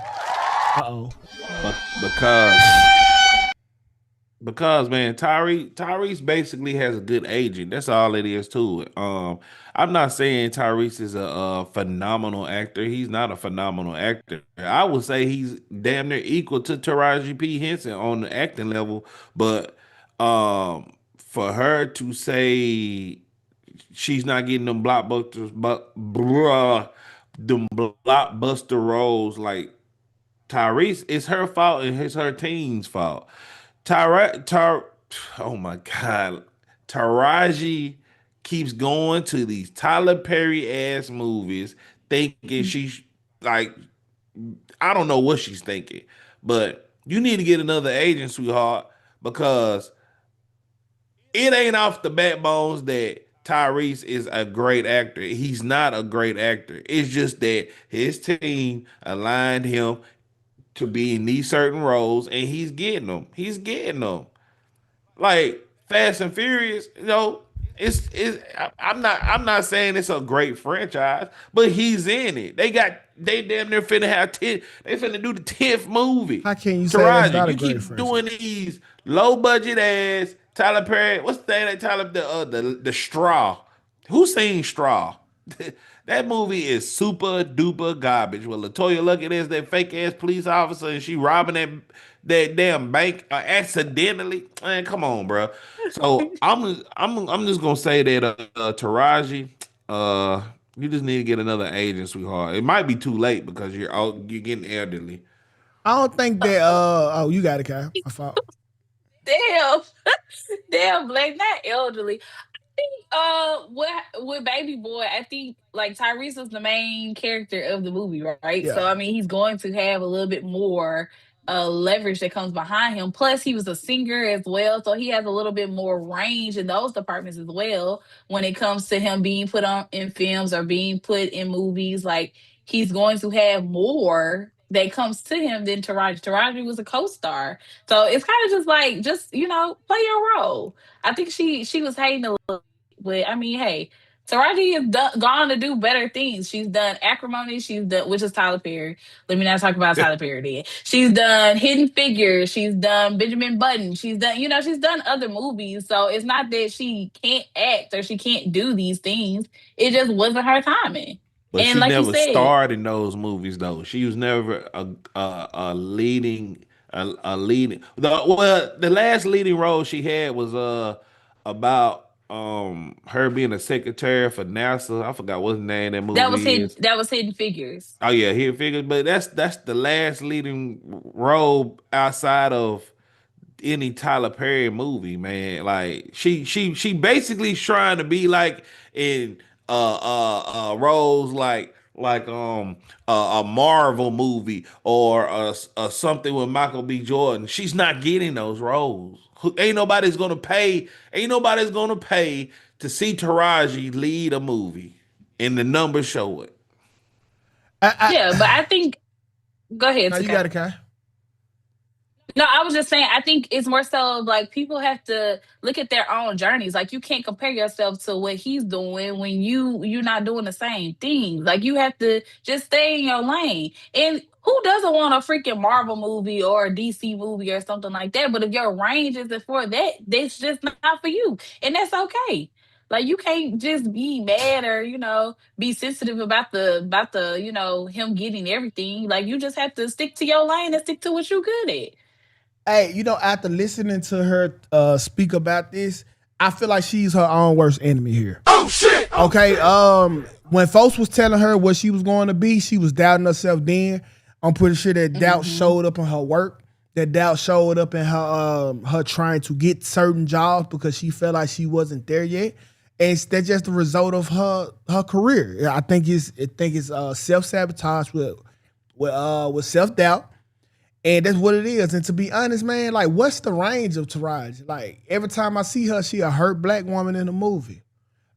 Because man, Tyrese basically has a good agent. That's all it is to it. I'm not saying Tyrese is a phenomenal actor. He's not a phenomenal actor. I would say he's damn near equal to Taraji P. Henson on the acting level. But for her to say she's not getting them blockbusters, but bruh, them blockbuster roles like Tyrese, it's her fault and it's her team's fault. Tyra, Tar, oh my God, Taraji keeps going to these Tyler Perry ass movies, thinking she's like, I don't know what she's thinking, but you need to get another agent, sweetheart, because it ain't off the backbones that Tyrese is a great actor. He's not a great actor. It's just that his team aligned him to be in these certain roles, and he's getting them. He's getting them. Like Fast and Furious, I'm not saying it's a great franchise, but he's in it. They damn near finna have 10. They finna do the 10th movie. How can you say that's Taraji, not a you great keep franchise? doing these low budget ass Tyler Perry. What's the thing that Tyler the Straw? Who seen Straw? That movie is super duper garbage. Well, Latoya Luckett is that fake ass police officer, and she robbing that damn bank accidentally. Man, come on, bro. So I'm just gonna say that Taraji, you just need to get another agent, sweetheart. It might be too late because you're getting elderly. I don't think that. You got it, Kai. My fault. Damn, damn, Blake, not elderly. With Baby Boy, I think like Tyrese is the main character of the movie, right? Yeah. So I mean, he's going to have a little bit more leverage that comes behind him. Plus, he was a singer as well, so he has a little bit more range in those departments as well. When it comes to him being put on in films or being put in movies, like he's going to have more that comes to him than Taraji. Taraji was a co-star, so it's kind of just like play your role. I think she was hating a little, but I mean, hey. Taraji has gone to do better things. She's done Acrimony. She's done, which is Tyler Perry. Let me not talk about Tyler Perry then. She's done Hidden Figures. She's done Benjamin Button. She's done, she's done other movies. So it's not that she can't act or she can't do these things. It just wasn't her timing. But And she like you never said, starred in those movies though. She was never a leading a leading. The last leading role she had was about her being a secretary for NASA. I forgot what the name of that movie is. that was Hidden Figures. Oh yeah, Hidden Figures. But that's the last leading role outside of any Tyler Perry movie, man. Like she basically trying to be like in roles like a Marvel movie or something with Michael B. Jordan. She's not getting those roles. Ain't nobody's gonna pay to see Taraji lead a movie, and the numbers show it. Yeah, but I think go ahead. Now you Tukay. got it, Kai. No, I was just saying, I think it's more so like people have to look at their own journeys. Like you can't compare yourself to what he's doing when you're not doing the same things. Like you have to just stay in your lane. And who doesn't want a freaking Marvel movie or a DC movie or something like that? But if your range isn't for that, that's just not for you. And that's okay. Like you can't just be mad or, be sensitive about the, him getting everything. Like you just have to stick to your lane and stick to what you're good at. Hey, after listening to her speak about this, I feel like she's her own worst enemy here. Oh shit! Okay, when folks was telling her what she was going to be, she was doubting herself then. I'm pretty sure that doubt showed up in her work. That doubt showed up in her trying to get certain jobs because she felt like she wasn't there yet. And that's just the result of her career. I think it's self-sabotage with self-doubt. And that's what it is. And to be honest, man, like, what's the range of Taraji? Like, every time I see her, she a hurt black woman in a movie.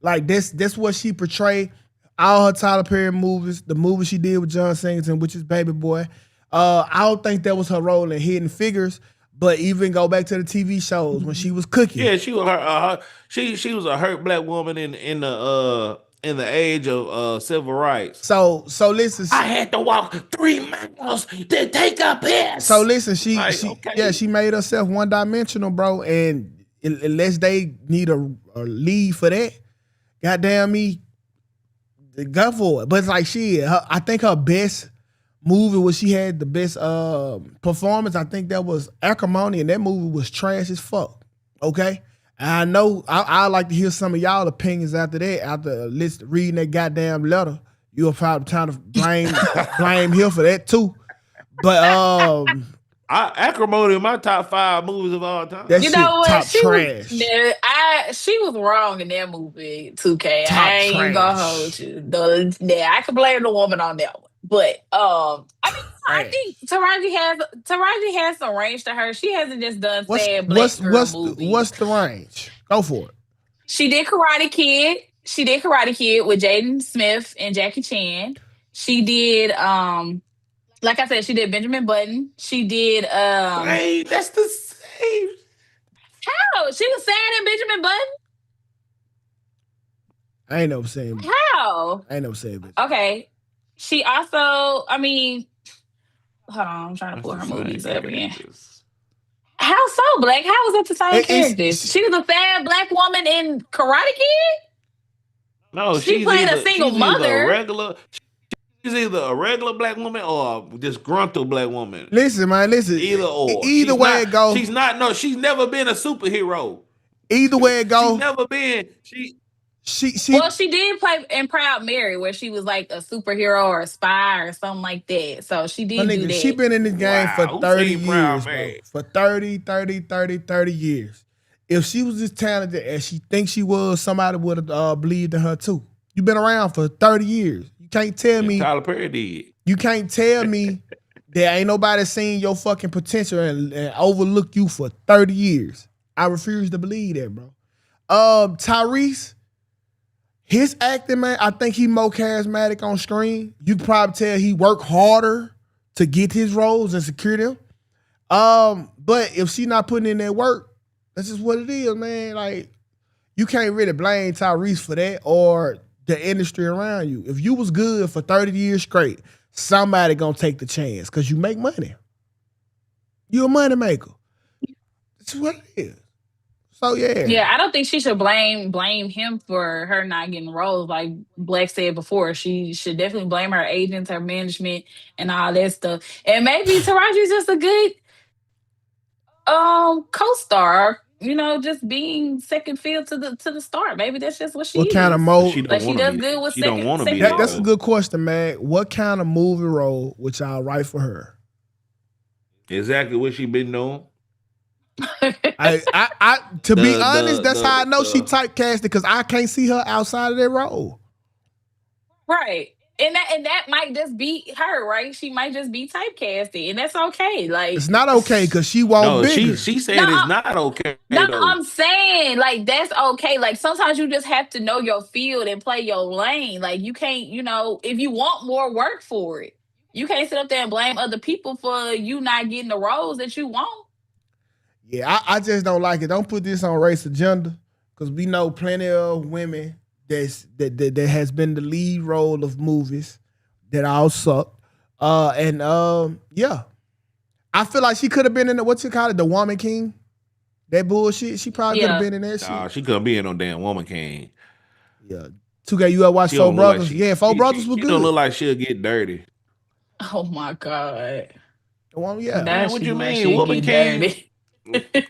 Like, that's what she portrayed. All her Tyler Perry movies, the movie she did with John Singleton, which is Baby Boy. I don't think that was her role in Hidden Figures. But even go back to the TV shows when she was cooking. Yeah, she was she was a hurt black woman in the age of civil rights. So listen. I had to walk 3 miles to take a piss. So listen, she okay. she made herself one dimensional, bro. And unless they need a lead for that, goddamn me, go for it. But it's like I think her best movie where she had the best performance, I think that was Acrimony, and that movie was trash as fuck. Okay? And I know I like to hear some of y'all opinions after that, after reading that goddamn letter. You'll probably trying to blame him for that too. But Acrimony in my top 5 movies of all time. That shit top trash. She was wrong in that movie, Tukay. Top I ain't trash. gonna hold you. I can blame the woman on that one. But I think Taraji has some range to her. She hasn't just done sad black girl movies. What's the range? Go for it. She did Karate Kid. She did Karate Kid with Jaden Smith and Jackie Chan. She did like I said, she did Benjamin Button. She did Hey, that's the same. How? She was sad in Benjamin Button? I ain't never seen it. How? I ain't never seen it. Okay. She also, hold on, I'm trying to pull her movies up again. How so, Black? How was that the same characters? She was a sad black woman in Karate Kid? No, she played a single mother. She's either a regular black woman or a disgruntled black woman. Listen, man, Either or. Either way it goes. She's never been a superhero. Either way it goes. She's never been. Well, she did play in Proud Mary, where she was like a superhero or a spy or something like that. So she did do that. She been in this game for 30 years, bro. For 30 years. If she was as talented as she thinks she was, somebody would have believed in her too. You've been around for 30 years. You can't tell me. Tyler Perry did. You can't tell me that ain't nobody seen your fucking potential and overlook you for 30 years. I refuse to believe that, bro. Tyrese. His acting, man, I think he more charismatic on screen. You can probably tell he worked harder to get his roles and secure them. But if she not putting in that work, that's just what it is, man. Like, you can't really blame Tyrese for that or the industry around you. If you was good for 30 years straight, somebody gonna take the chance because you make money. You a money maker. That's what it is. So yeah. Yeah, I don't think she should blame him for her not getting roles. Like Black said before, she should definitely blame her agents, her management, and all that stuff. And maybe Taraji's just a good co-star. You know, just being second field to the star. Maybe that's just what she What kind of is. mode? She don't Like she want does to be. good with She don't want to be. second That's a roles. good question, man. What kind of movie role would y'all write for her? Exactly what she been doing. I to be honest, that's how I know she typecasted because I can't see her outside of that role. Right. And that might just be her, right? She might just be typecasted, and that's okay. Like It's not okay because she won't No, bigger. she said No, it's not okay. no, though. I'm saying like that's okay. Like sometimes you just have to know your field and play your lane. Like you can't, if you want more work for it, you can't sit up there and blame other people for you not getting the roles that you want. Yeah, I just don't like it. Don't put this on race agenda because we know plenty of women that has been the lead role of movies that all suck. Yeah, I feel like she could have been in the Woman King. That bullshit. She probably could have been in that shit. Nah, she couldn't be in no damn Woman King. Yeah, Tukay, you ever watch She Four don't look like Brothers? she- Yeah, Four she- Brothers she- was She good. don't look like she'll get dirty. Oh my God. Yeah. Now what she you like mean, she'll Woman get King? dirty.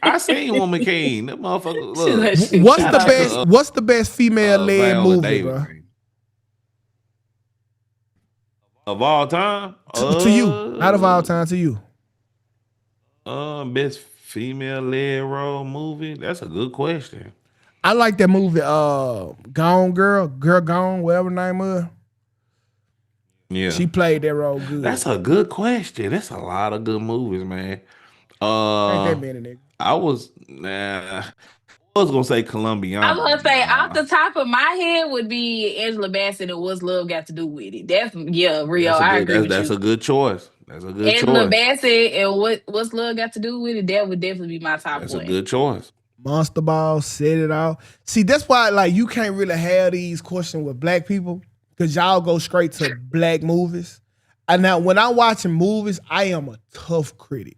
I seen Woman King. That motherfucker. She like Look, she- What's she the like- best? What's the best female-led Viola movie, Davis. bro? Of all time? To you, not of all time. To you. Best female led role movie? That's a good question. I like that movie. Gone Girl Gone, whatever the name of. Yeah. She played that role good. That's a good question. That's a lot of good movies, man. Ain't that many, nigga. I was gonna say Colombiana. I'm gonna say off the top of my head would be Angela Bassett and What's Love Got to Do with It. That's Rio. I agree with That's you. a good choice. That's a good Angela choice. Bassett and What's Love Got to Do with It. That would definitely be my top That's one. a good choice. Monster Ball, Set It Off. See, that's why like you can't really have these questions with black people because y'all go straight to black movies. And now when I'm watching movies, I am a tough critic.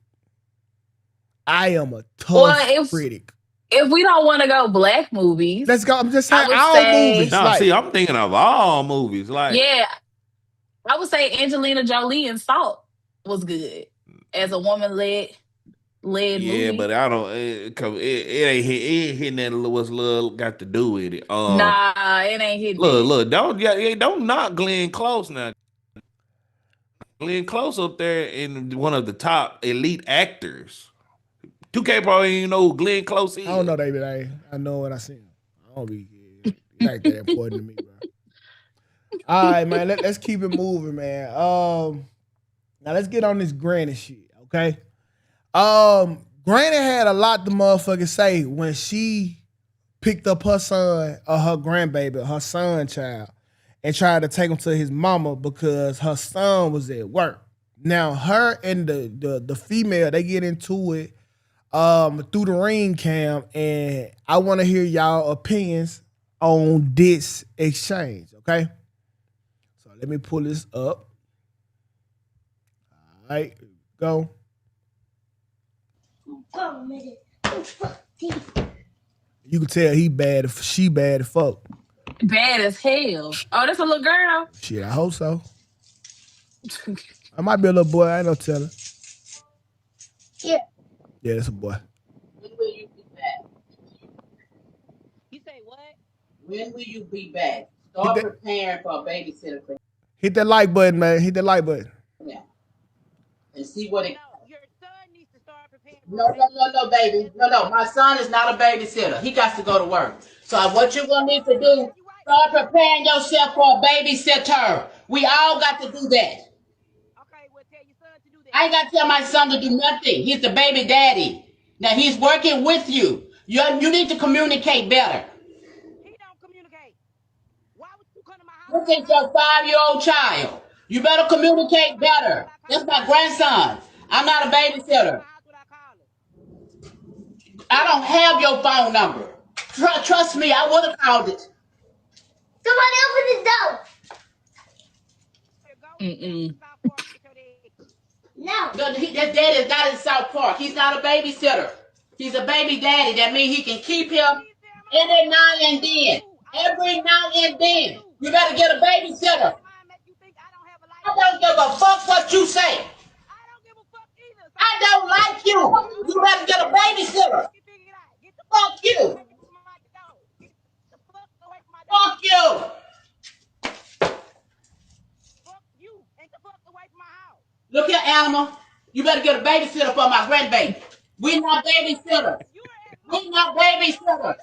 I am a tough critic. If we don't want to go black movies, Let's go. I'm just saying I would all say- movies. No, like, see, I'm thinking of all movies. Like, yeah, I would say Angelina Jolie and Salt was good as a woman-led movie. but I don't. It ain't hitting that. What's love got to do with it? Nah, it ain't hitting. Look, don't knock Glenn Close now. Glenn Close up there in one of the top elite actors. 2K probably ain't know who Glenn Close is. I don't know, David. I know what I seen. I don't be it ain't that important to me, bro. All right, man. Let's keep it moving, man. Now let's get on this Granny shit, okay? Granny had a lot to motherfucking say when she picked up her son or her grandbaby, her son child, and tried to take him to his mama because her son was at work. Now her and the female, they get into it through the ring cam, and I want to hear y'all opinions on this exchange, okay? So let me pull this up. All right, go. You can tell she bad as fuck. Bad as hell. Oh, that's a little girl. Shit, I hope so. I might be a little boy, I ain't no telling. Yeah. Yeah, that's a boy. When will you be back? You say what? When will you be back? Start preparing for a babysitter for Hit that like button, man. Hit that like button. now. And see what it. No, your son needs to start preparing. No, baby. No. My son is not a babysitter. He got to go to work. So what you're gonna need to do, start preparing yourself for a babysitter. We all got to do that. Okay, well tell your son to do that. I ain't got to tell my son to do nothing. He's the baby daddy. Now he's working with you. You need to communicate better. He don't communicate. Why would you come to my house? This is your 5-year-old child. You better communicate better. That's my grandson. I'm not a babysitter. I don't have your phone number. Trust me, I would have called it. Somebody open the door. No. That daddy is not in South Park. He's not a babysitter. He's a baby daddy. That means he can keep him every now and then. Every now and then. You better get a babysitter. I don't give a fuck what you say. I don't like you. You better get a babysitter. Fuck you. Fuck you. Look here, animal. You better get a babysitter for my grandbaby. We're not babysitters. We're not babysitters.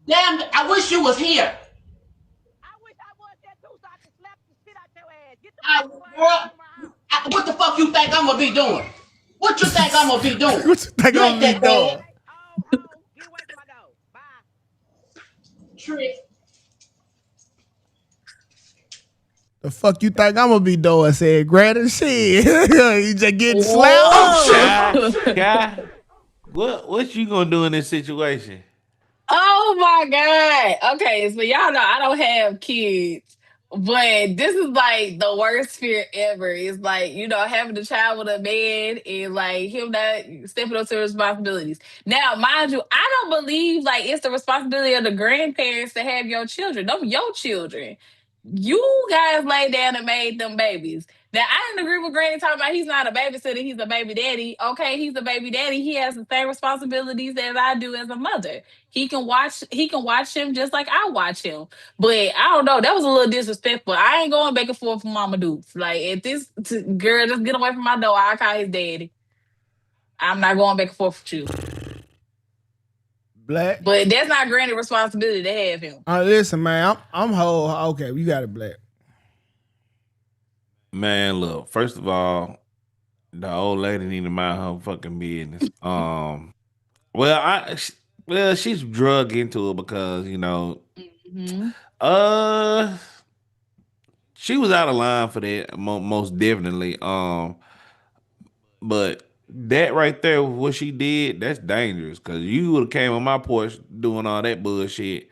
Damn, I wish you was here. What the fuck you think I'm gonna be doing? What you think I'm gonna be doing? What you think I'm gonna be doing? Trick. The fuck you think I'm gonna be doing? Said Granny, shit. You just getting slapped. Guy, what you gonna do in this situation? Oh my God. Okay, so y'all know I don't have kids, but this is like the worst fear ever. It's like, having a child with a man and like him not stepping up to responsibilities. Now, mind you, I don't believe like it's the responsibility of the grandparents to have your children. Them your children. You guys laid down and made them babies. Now, I didn't agree with Granny talking about he's not a babysitter, he's a baby daddy. Okay, he's a baby daddy. He has the same responsibilities as I do as a mother. He can watch him just like I watch him. But I don't know, that was a little disrespectful. I ain't going back and forth with Mama Dukes. Like, if this girl just get away from my door, I'll call his daddy. I'm not going back and forth with you. Black. But that's not Granny's responsibility to have him. Listen, man, I'm whole. Okay, you got it, Black. Man, look, first of all, the old lady need to mind her fucking business. She's drug into it because, she was out of line for that, most definitely. But that right there, what she did, that's dangerous. Cause you would have came on my porch doing all that bullshit.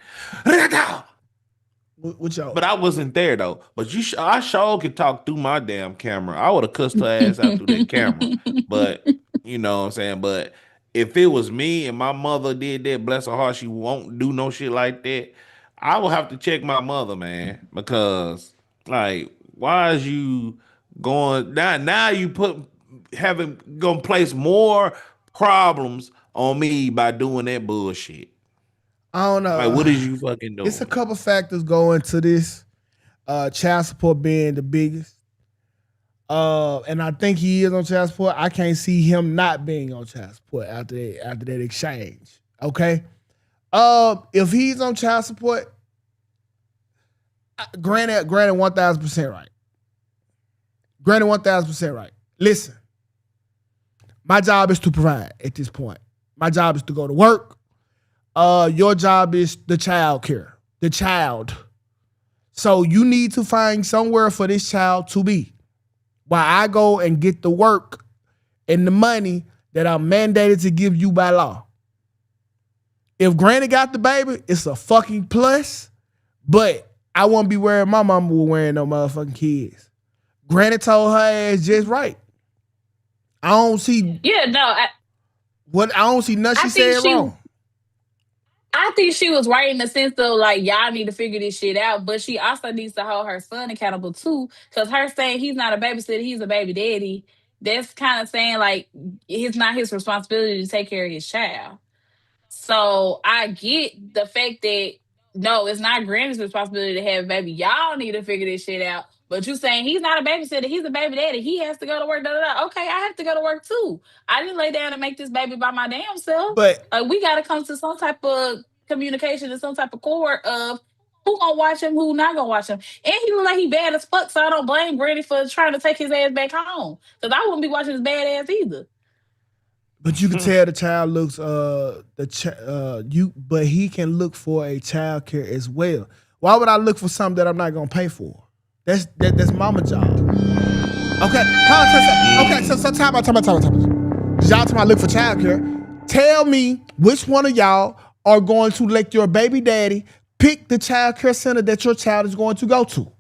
What y'all? But I wasn't there though. But I sure could talk through my damn camera. I would have cussed her ass out through that camera. But you know what I'm saying. But if it was me and my mother did that, bless her heart, she won't do no shit like that. I will have to check my mother, man, because like, why is you going now? You gonna place more problems on me by doing that bullshit. I don't know. Like, what is you fucking doing? It's a couple factors going to this. Child support being the biggest. And I think he is on child support. I can't see him not being on child support after that exchange. Okay? If he's on child support, granted 1,000% right. Granted 1,000% right. Listen, my job is to provide at this point. My job is to go to work. Your job is the child care. The child. So you need to find somewhere for this child to be. While I go and get the work and the money that I'm mandated to give you by law. If Granny got the baby, it's a fucking plus. But I won't be wearing my mama was wearing no motherfucking kids. Granny told her ass just right. I don't see. Yeah, no. I don't see nothing she said wrong. I think she was right in the sense of like, y'all need to figure this shit out, but she also needs to hold her son accountable too, because her saying he's not a babysitter, he's a baby daddy, that's kind of saying like it's not his responsibility to take care of his child. So I get the fact that no, it's not Granny's responsibility to have a baby. Y'all need to figure this shit out. But you saying he's not a babysitter, he's a baby daddy. He has to go to work. Okay, I have to go to work too. I didn't lay down and make this baby by my damn self. But we got to come to some type of communication and some type of core of who gonna watch him, who not gonna watch him. And he look like he bad as fuck, so I don't blame Granny for trying to take his ass back home. Because I wouldn't be watching his bad ass either. But you can tell the child looks but he can look for a child care as well. Why would I look for something that I'm not gonna pay for? That's mama job. Okay, so time out. Y'all talking about look for child care. Tell me which one of y'all are going to let your baby daddy pick the child care center that your child is going to go to.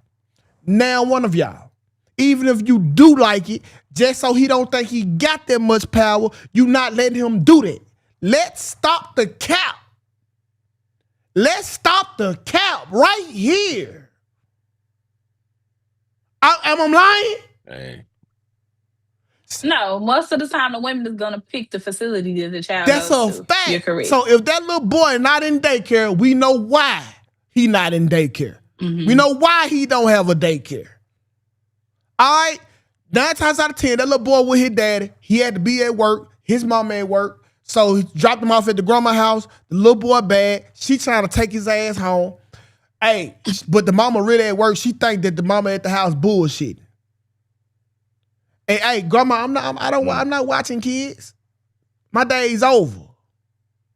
Now, one of y'all. Even if you do like it, just so he don't think he got that much power, you not letting him do that. Let's stop the cap. Let's stop the cap right here. Am I lying? Hey. No, most of the time the women is gonna pick the facility that the child That's goes a to. fact. You're correct. So if that little boy not in daycare, we know why he not in daycare. We know why he don't have a daycare. All right? 9 times out of 10, that little boy with his daddy, he had to be at work. His mom at work. So he dropped him off at the grandma's house. The little boy bad. She trying to take his ass home. Hey, but the mama really at work. She think that the mama at the house bullshit. Hey, grandma, I'm not watching kids. My day's over.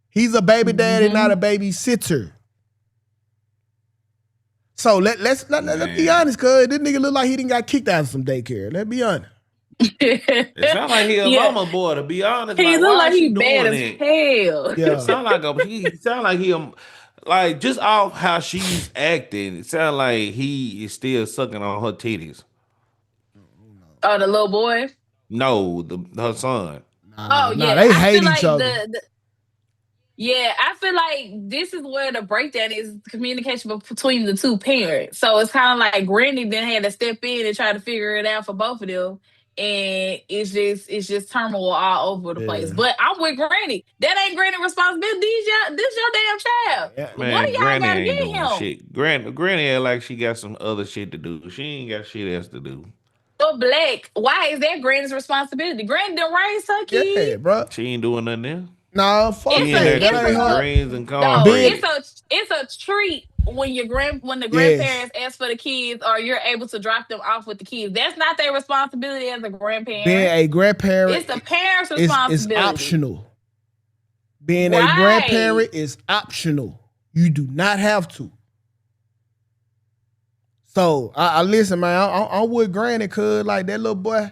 He's a baby daddy, not a babysitter. So let's be honest, cuz this nigga look like he didn't got kicked out of some daycare. Let's be honest. It sound like he a mama boy, to be honest. He like, look why like is he she bad doing as it? hell. Yeah. He sound like he like just off how she's acting. It sound like he is still sucking on her titties. Oh, the little boy. No, her son. Yeah, they I hate feel each like other. Yeah, I feel like this is where the breakdown is communication between the two parents. So it's kind of like Granny then had to step in and try to figure it out for both of them. And it's just turmoil all over the place. But I'm with Granny. That ain't Granny responsibility. This your damn child. Man, What do y'all Granny gotta ain't get doing him? shit. Granny act like she got some other shit to do. She ain't got shit else to do. So Black, why is that Granny's responsibility? Granny done raised her kid. Yeah, bro. She ain't doing nothing else. No, fuck She that. ain't That there ain't her. greens and No, cornbread. it's a treat when the grandparents ask for the kids or you're able to drop them off with the kids. That's not their responsibility as a grandparent. Being a grandparent, It's the parents' responsibility. It's optional. Being a grandparent is optional. You do not have to. So I listen, man. I'm with Granny, cuz like that little boy.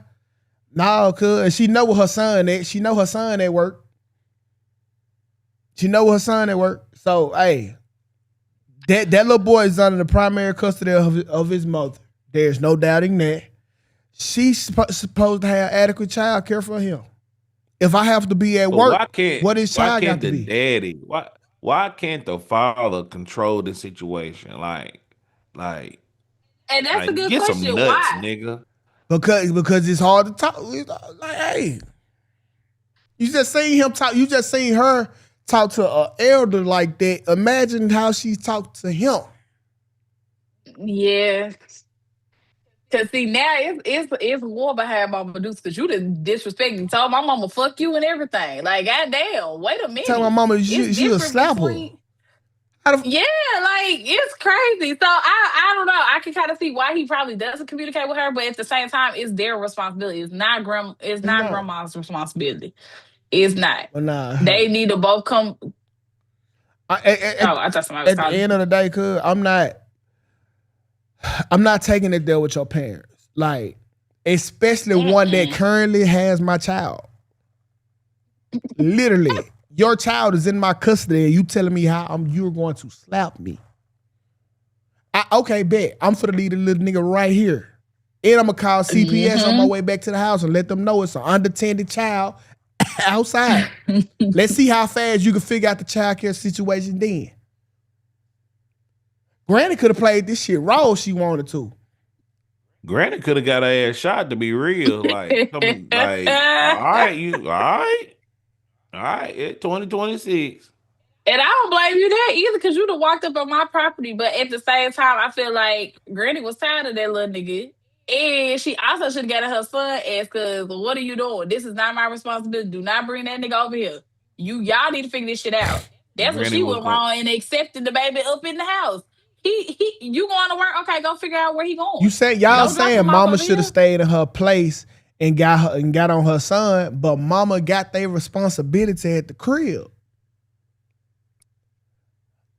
No, cuz she know what her son at. She know her son at work. So hey, that little boy is under the primary custody of his mother. There's no doubting that. She's supposed to have adequate child care for him. If I have to be at work, what is child got to be? Daddy? Why can't the father control the situation? Like, and that's a good get question. Some nuts, why, nigga? Because it's hard to talk. Like, hey, you just seen him talk. You just seen her talk to an elder like that. Imagine how she talked to him. Yeah. Cause see now it's war behind Mama Deuce because you done disrespecting. Told my mama fuck you and everything. Like goddamn, wait a minute. Tell my mama she a slapper. Yeah, like it's crazy. So I don't know. I can kind of see why he probably doesn't communicate with her, but at the same time, it's their responsibility. It's not grandma's responsibility. It's not. Well, nah. They need to both come. I thought somebody was at the end of the day, cuz I'm not taking it there with your parents. Like, especially one that currently has my child. Literally, your child is in my custody and you telling me how you're going to slap me. Okay, bet. I'm finna leave the little nigga right here. And I'm gonna call CPS on my way back to the house and let them know it's an unattended child outside. Let's see how fast you can figure out the child care situation then. Granny could have played this shit raw if she wanted to. Granny could have got her ass shot, to be real. Like, all right, 2026. And I don't blame you there either, because you'd have walked up on my property. But at the same time, I feel like Granny was tired of that little nigga. And she also should have got her son ass, because what are you doing? This is not my responsibility. Do not bring that nigga over here. Y'all need to figure this shit out. That's what she went wrong in accepting the baby up in the house. You going to work? Okay, go figure out where he going. You say y'all saying mama should have stayed in her place and got on her son, but mama got their responsibility at the crib.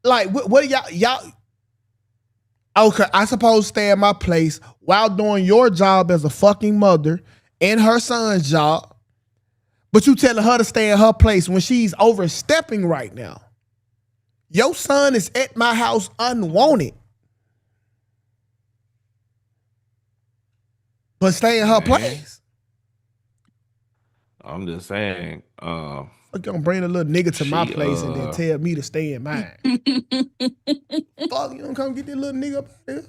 Like what y'all? Okay, I suppose stay in my place while doing your job as a fucking mother and her son's job. But you telling her to stay in her place when she's overstepping right now. Your son is at my house unwanted. But stay in her place. I'm just saying. Fuck, gonna bring a little nigga to my place and then tell me to stay in mine. Fuck, you don't come get that little nigga up there.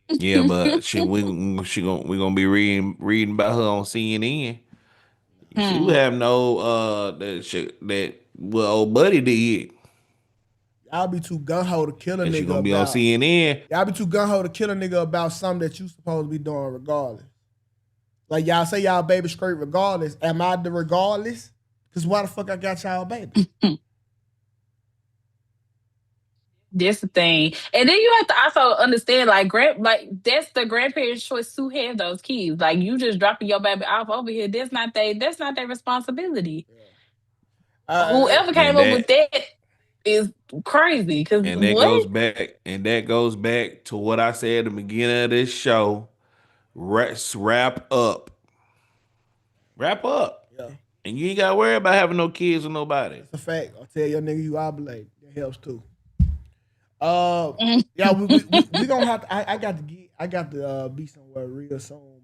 Yeah, but we gonna be reading about her on CNN. She would have no that what old buddy did. Y'all be too gun-ho to kill a And nigga she gonna be about. on CNN. Y'all be too gun-ho to kill a nigga about something that you supposed to be doing regardless. Like y'all say y'all baby straight regardless. Am I the regardless? Because why the fuck I got y'all baby? That's the thing. And then you have to also understand, like that's the grandparents' choice to have those kids. Like you just dropping your baby off over here. That's not their responsibility. Whoever came up with that is crazy. And that goes back to what I said at the beginning of this show. Wrap up. Yeah. And you ain't gotta worry about having no kids with nobody. It's a fact. I'll tell your nigga you oblate. That helps too. Yeah, we gonna have to. I got to be somewhere real soon,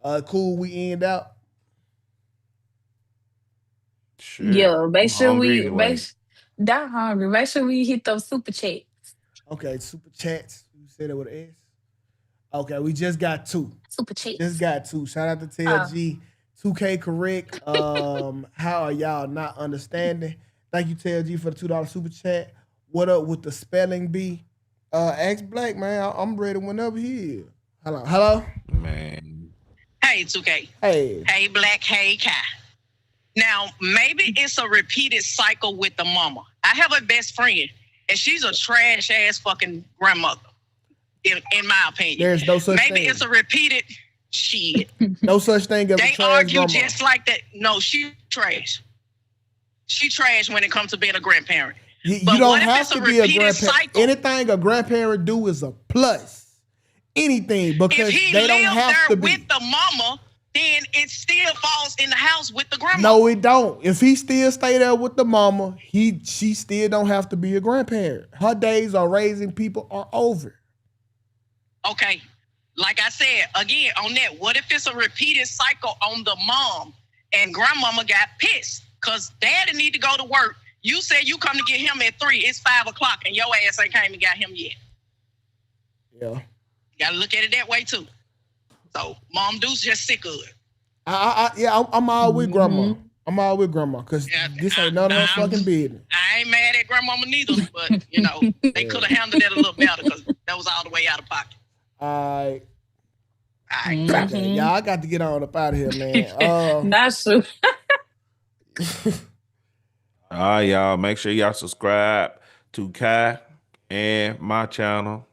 bro. Cool. We end out. Sure. Yeah, make sure hungry not hungry. Make sure we hit those super chats. Okay, super chats. You said it with an S. Okay, we just got 2. Super chats. Just got 2. Shout out to TLG. 2K correct. How are y'all not understanding? Thank you, TLG, for the $2 super chat. What up with the spelling bee? Ask Black, man. I'm ready whenever he is. Hello? Man. Hey, 2K. Hey. Hey, Black. Hey, Kai. Now, maybe it's a repeated cycle with the mama. I have a best friend, and she's a trash-ass fucking grandmother, in my opinion. There's no such thing. Maybe it's a repeated shit. No such thing as a trash They argue grandma. just like that. No, she trash. She trash when it comes to being a grandparent. You But don't what if have it's to a be a repeated grandparent. cycle? Anything a grandparent do is a plus. Anything, because If he they don't lives have there to be. with the mama, then it still falls in the house with the grandma. No, it don't. If he still stay there with the mama, she still don't have to be a grandparent. Her days of raising people are over. Okay. Like I said, again, on that, what if it's a repeated cycle on the mom and grandmama got pissed because daddy need to go to work? You said you come to get him at 3. It's 5 o'clock and your ass ain't came and got him yet. Yeah. You gotta look at it that way too. So Mom Deuce just sick of it. I'm all with grandma. I'm all with grandma because this ain't none of her fucking business. I ain't mad at grandmama neither, but you know, they could have handled that a little better because that was all the way out of pocket. All right. Okay. Y'all, I got to get on up out of here, man. Not true. All right, y'all. Make sure y'all subscribe to Kai and my channel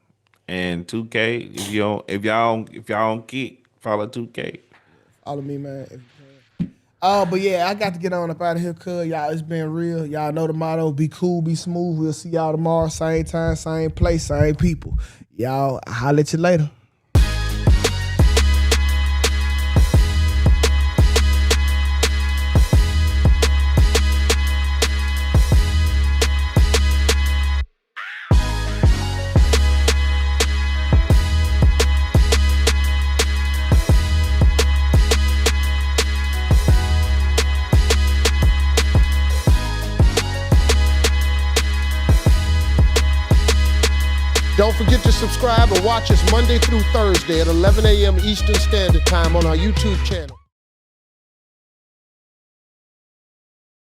and 2K. If y'all don't kick, follow 2K. Follow me, man. If you can. But yeah, I got to get on up out of here, cuz y'all, it's been real. Y'all know the motto: be cool, be smooth. We'll see y'all tomorrow, same time, same place, same people. Y'all, I'll holler at you later. Don't forget to subscribe and watch us Monday through Thursday at 11 a.m. Eastern Standard Time on our YouTube channel.